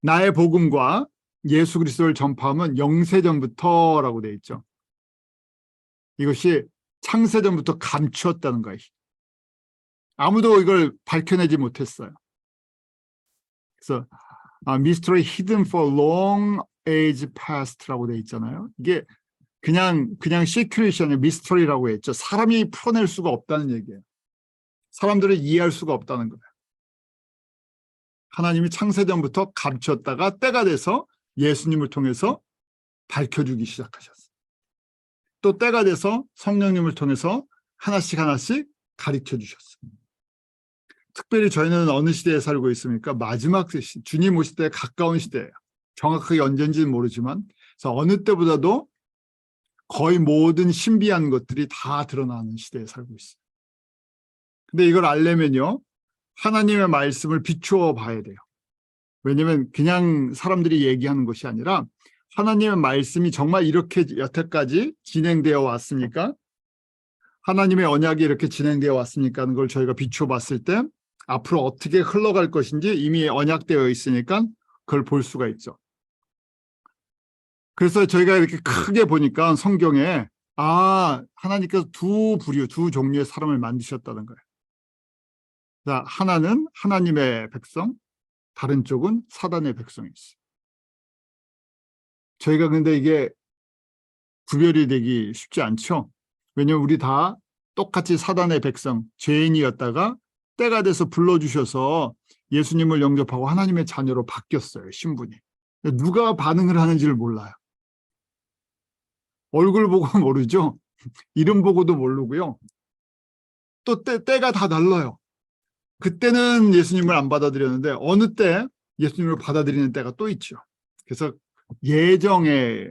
나의 복음과 예수 그리스도를 전파함은 영세전부터라고 되어 있죠. 이것이 창세전부터 감추었다는 거예요. 아무도 이걸 밝혀내지 못했어요. 그래서 mystery hidden for long age past라고 되어 있잖아요. 이게 그냥 시큐레이션의 미스터리라고 했죠. 사람이 풀어낼 수가 없다는 얘기예요. 사람들을 이해할 수가 없다는 거예요. 하나님이 창세전부터 감췄다가 때가 돼서 예수님을 통해서 밝혀주기 시작하셨어요. 또 때가 돼서 성령님을 통해서 하나씩 가르쳐 주셨어요. 특별히 저희는 어느 시대에 살고 있습니까? 마지막 주님 오실 때 가까운 시대예요. 정확하게 언젠지는 모르지만 그래서 어느 때보다도 거의 모든 신비한 것들이 다 드러나는 시대에 살고 있어요. 근데 이걸 알려면요, 하나님의 말씀을 비추어 봐야 돼요. 왜냐하면 그냥 사람들이 얘기하는 것이 아니라 하나님의 말씀이 정말 이렇게 여태까지 진행되어 왔습니까? 하나님의 언약이 이렇게 진행되어 왔습니까? 하는 걸 저희가 비추어 봤을 때 앞으로 어떻게 흘러갈 것인지 이미 언약되어 있으니까 그걸 볼 수가 있죠. 그래서 저희가 이렇게 크게 보니까 성경에 하나님께서 두 종류의 사람을 만드셨다는 거예요. 자, 하나는 하나님의 백성, 다른 쪽은 사단의 백성이 있어요. 저희가 근데 이게 구별이 되기 쉽지 않죠. 왜냐하면 우리 다 똑같이 사단의 백성, 죄인이었다가 때가 돼서 불러주셔서 예수님을 영접하고 하나님의 자녀로 바뀌었어요, 신분이. 누가 반응을 하는지를 몰라요. 얼굴 보고 모르죠. 이름 보고도 모르고요. 또 때가 다 달라요. 그때는 예수님을 안 받아들였는데 어느 때 예수님을 받아들이는 때가 또 있죠. 그래서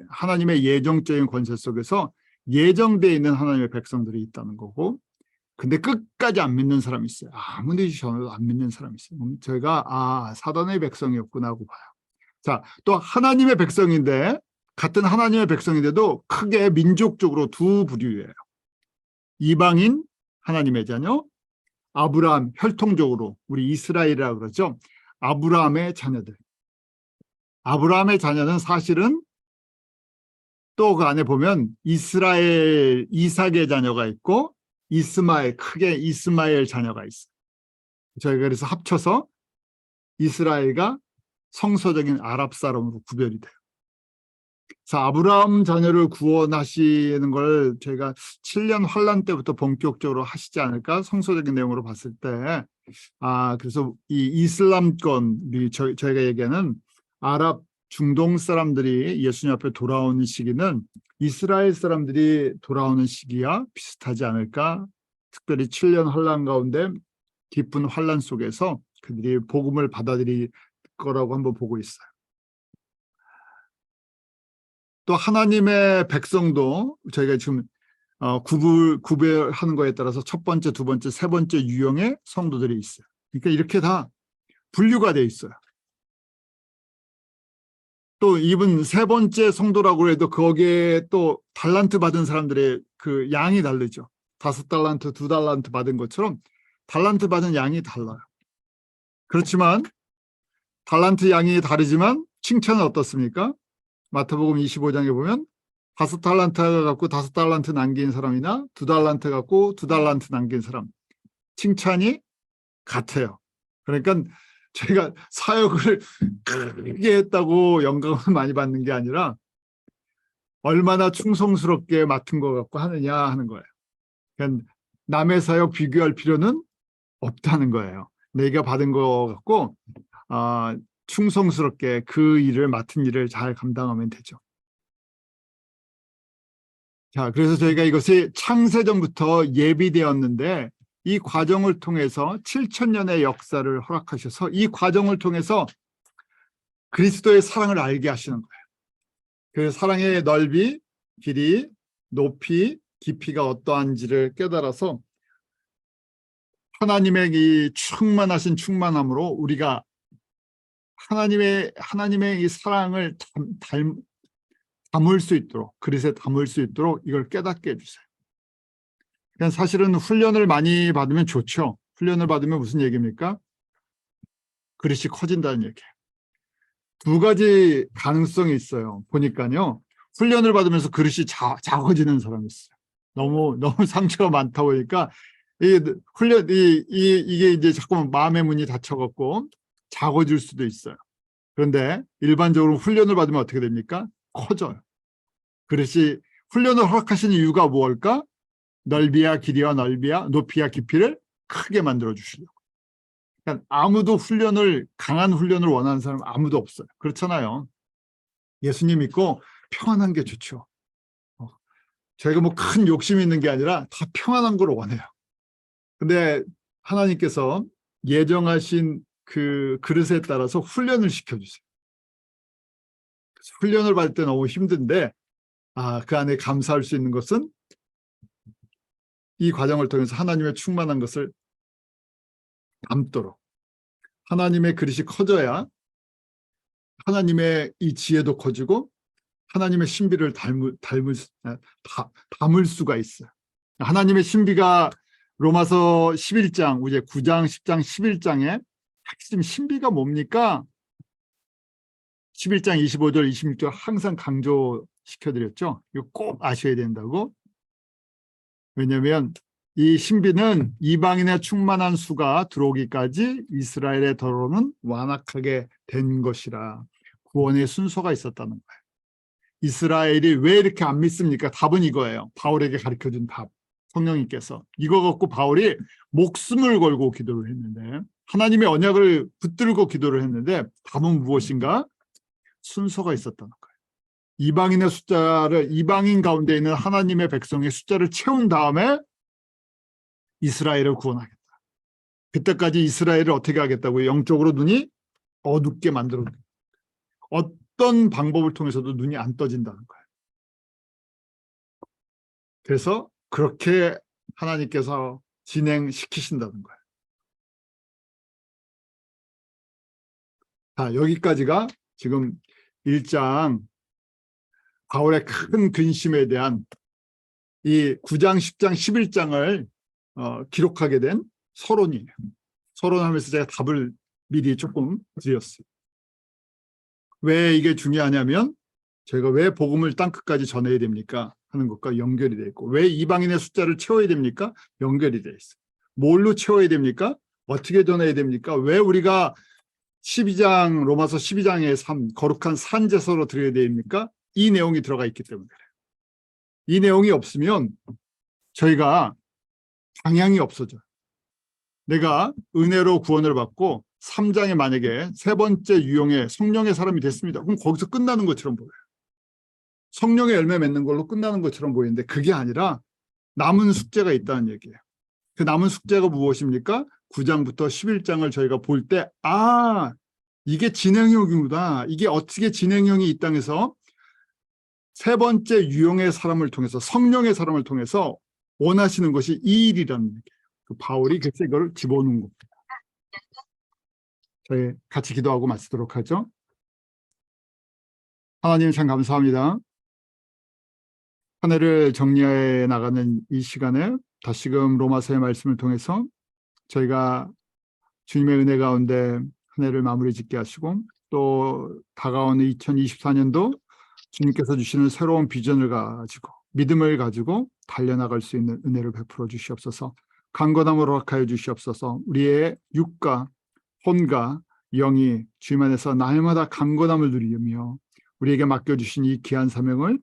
하나님의 예정적인 권세 속에서 예정되어 있는 하나님의 백성들이 있다는 거고, 근데 끝까지 안 믿는 사람이 있어요. 아무리 저도 안 믿는 사람이 있어요. 저희가 사단의 백성이었구나 하고 봐요. 자, 또 하나님의 백성인데 같은 하나님의 백성인데도 크게 민족적으로 두 부류예요. 이방인 하나님의 자녀, 아브라함, 혈통적으로 우리 이스라엘이라고 그러죠. 아브라함의 자녀들. 아브라함의 자녀는 사실은 또 그 안에 보면 이스라엘, 이삭의 자녀가 있고 크게 이스마엘 자녀가 있어요. 저희가 그래서 합쳐서 이스라엘과 성서적인 아랍 사람으로 구별이 돼요. 자, 아브라함 자녀를 구원하시는 걸 저희가 7년 환란 때부터 본격적으로 하시지 않을까? 성서적인 내용으로 봤을 때. 그래서 이 이슬람권, 저희가 얘기하는 아랍 중동 사람들이 예수님 앞에 돌아오는 시기는 이스라엘 사람들이 돌아오는 시기와 비슷하지 않을까? 특별히 7년 환란 가운데 깊은 환란 속에서 그들이 복음을 받아들일 거라고 한번 보고 있어요. 또 하나님의 백성도 저희가 지금 구별하는 거에 따라서 첫 번째, 두 번째, 세 번째 유형의 성도들이 있어요. 그러니까 이렇게 다 분류가 돼 있어요. 또 이분 세 번째 성도라고 해도 거기에 또 달란트 받은 사람들의 그 양이 다르죠. 5달란트, 2달란트 받은 것처럼 달란트 받은 양이 달라요. 그렇지만 달란트 양이 다르지만 칭찬은 어떻습니까? 마태복음 25장에 보면 5달란트 갖고 5달란트 남긴 사람이나 2달란트 갖고 2달란트 남긴 사람 칭찬이 같아요. 그러니까 저희가 사역을 크게 했다고 영광을 많이 받는 게 아니라 얼마나 충성스럽게 맡은 것 같고 하느냐 하는 거예요. 그러니까 남의 사역 비교할 필요는 없다는 거예요. 내가 받은 것 같고 충성스럽게 그 일을 맡은 일을 잘 감당하면 되죠. 자, 그래서 저희가 이것이 창세전부터 예비되었는데 이 과정을 통해서 7,000년의 역사를 허락하셔서 이 과정을 통해서 그리스도의 사랑을 알게 하시는 거예요. 그 사랑의 넓이, 길이, 높이, 깊이가 어떠한지를 깨달아서 하나님의 이 충만하신 충만함으로 우리가 하나님의 이 사랑을 담을 수 있도록, 그릇에 담을 수 있도록 이걸 깨닫게 해주세요. 그냥 사실은 훈련을 많이 받으면 좋죠. 훈련을 받으면 무슨 얘기입니까? 그릇이 커진다는 얘기예요. 두 가지 가능성이 있어요. 보니까요. 훈련을 받으면서 그릇이 작아지는 사람이 있어요. 너무 상처가 많다 보니까 이게 이제 자꾸만 마음의 문이 닫혀갖고 작아질 수도 있어요. 그런데 일반적으로 훈련을 받으면 어떻게 됩니까? 커져요. 그릇이 훈련을 허락하시는 이유가 무엇일까? 넓이야 길이와 높이야 깊이를 크게 만들어 주시려고. 그러니까 아무도 강한 훈련을 원하는 사람은 아무도 없어요. 그렇잖아요. 예수님 믿고 평안한 게 좋죠. 저희가 뭐 큰 욕심이 있는 게 아니라 다 평안한 걸 원해요. 근데 하나님께서 예정하신 그 그릇에 따라서 훈련을 시켜주세요. 훈련을 받을 때 너무 힘든데 그 안에 감사할 수 있는 것은 이 과정을 통해서 하나님의 충만한 것을 담도록 하나님의 그릇이 커져야 하나님의 이 지혜도 커지고 하나님의 신비를 담을 수가 있어요. 하나님의 신비가 로마서 11장, 이제 9장, 10장, 11장에 핵심 신비가 뭡니까? 11장 25절, 26절 항상 강조시켜드렸죠. 이거 꼭 아셔야 된다고. 왜냐하면 이 신비는 이방인의 충만한 수가 들어오기까지 이스라엘의 더러움은 완악하게 된 것이라 구원의 순서가 있었다는 거예요. 이스라엘이 왜 이렇게 안 믿습니까? 답은 이거예요. 바울에게 가르쳐준 답. 성령님께서 이거 갖고 바울이 목숨을 걸고 기도를 했는데 하나님의 언약을 붙들고 기도를 했는데 답은 무엇인가? 순서가 있었다는 거예요. 이방인 가운데 있는 하나님의 백성의 숫자를 채운 다음에 이스라엘을 구원하겠다. 그때까지 이스라엘을 어떻게 하겠다고요? 영적으로 눈이 어둡게 만들어. 어떤 방법을 통해서도 눈이 안 떠진다는 거예요. 그래서 그렇게 하나님께서 진행시키신다는 거예요. 자, 여기까지가 지금 1장 바울의 큰 근심에 대한 이 9장, 10장, 11장을 기록하게 된 서론이에요. 서론하면서 제가 답을 미리 조금 드렸어요. 왜 이게 중요하냐면 저희가 왜 복음을 땅끝까지 전해야 됩니까? 하는 것과 연결이 되어 있고 왜 이방인의 숫자를 채워야 됩니까? 연결이 되어 있어요. 뭘로 채워야 됩니까? 어떻게 전해야 됩니까? 왜 우리가 로마서 12장의 삶, 거룩한 산제사로 드려야 됩니까? 이 내용이 들어가 있기 때문에 그래요. 이 내용이 없으면 저희가 방향이 없어져요. 내가 은혜로 구원을 받고 3장에 만약에 세 번째 유형의 성령의 사람이 됐습니다. 그럼 거기서 끝나는 것처럼 보여요. 성령의 열매 맺는 걸로 끝나는 것처럼 보이는데 그게 아니라 남은 숙제가 있다는 얘기예요. 그 남은 숙제가 무엇입니까? 9장부터 11장을 저희가 볼 때 이게 진행형이구나. 이게 어떻게 진행형이 이 땅에서 세 번째 유형의 사람을 통해서 성령의 사람을 통해서 원하시는 것이 이 일이라는 얘기예요. 그 바울이 그래서 이걸 집어넣은 겁니다. 저희 같이 기도하고 마치도록 하죠. 하나님 참 감사합니다. 한 해를 정리해 나가는 이 시간에 다시금 로마서의 말씀을 통해서 저희가 주님의 은혜 가운데 한 해를 마무리 짓게 하시고 또 다가오는 2024년도 주님께서 주시는 새로운 비전을 가지고 믿음을 가지고 달려나갈 수 있는 은혜를 베풀어 주시옵소서. 강건함을 허락하여 주시옵소서. 우리의 육과 혼과 영이 주님 안에서 날마다 강건함을 누리며 우리에게 맡겨주신 이 귀한 사명을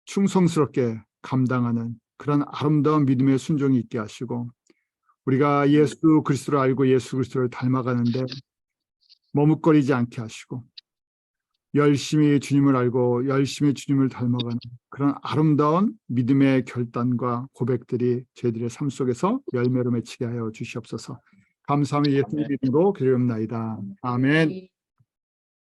충성스럽게 감당하는 그런 아름다운 믿음의 순종이 있게 하시고 우리가 예수 그리스도를 알고 예수 그리스도를 닮아가는데 머뭇거리지 않게 하시고 열심히 주님을 알고 열심히 주님을 닮아가는 그런 아름다운 믿음의 결단과 고백들이 저희들의 삶 속에서 열매로 맺히게 하여 주시옵소서. 감사하며 예수의 이름으로 기도합나이다. 아멘.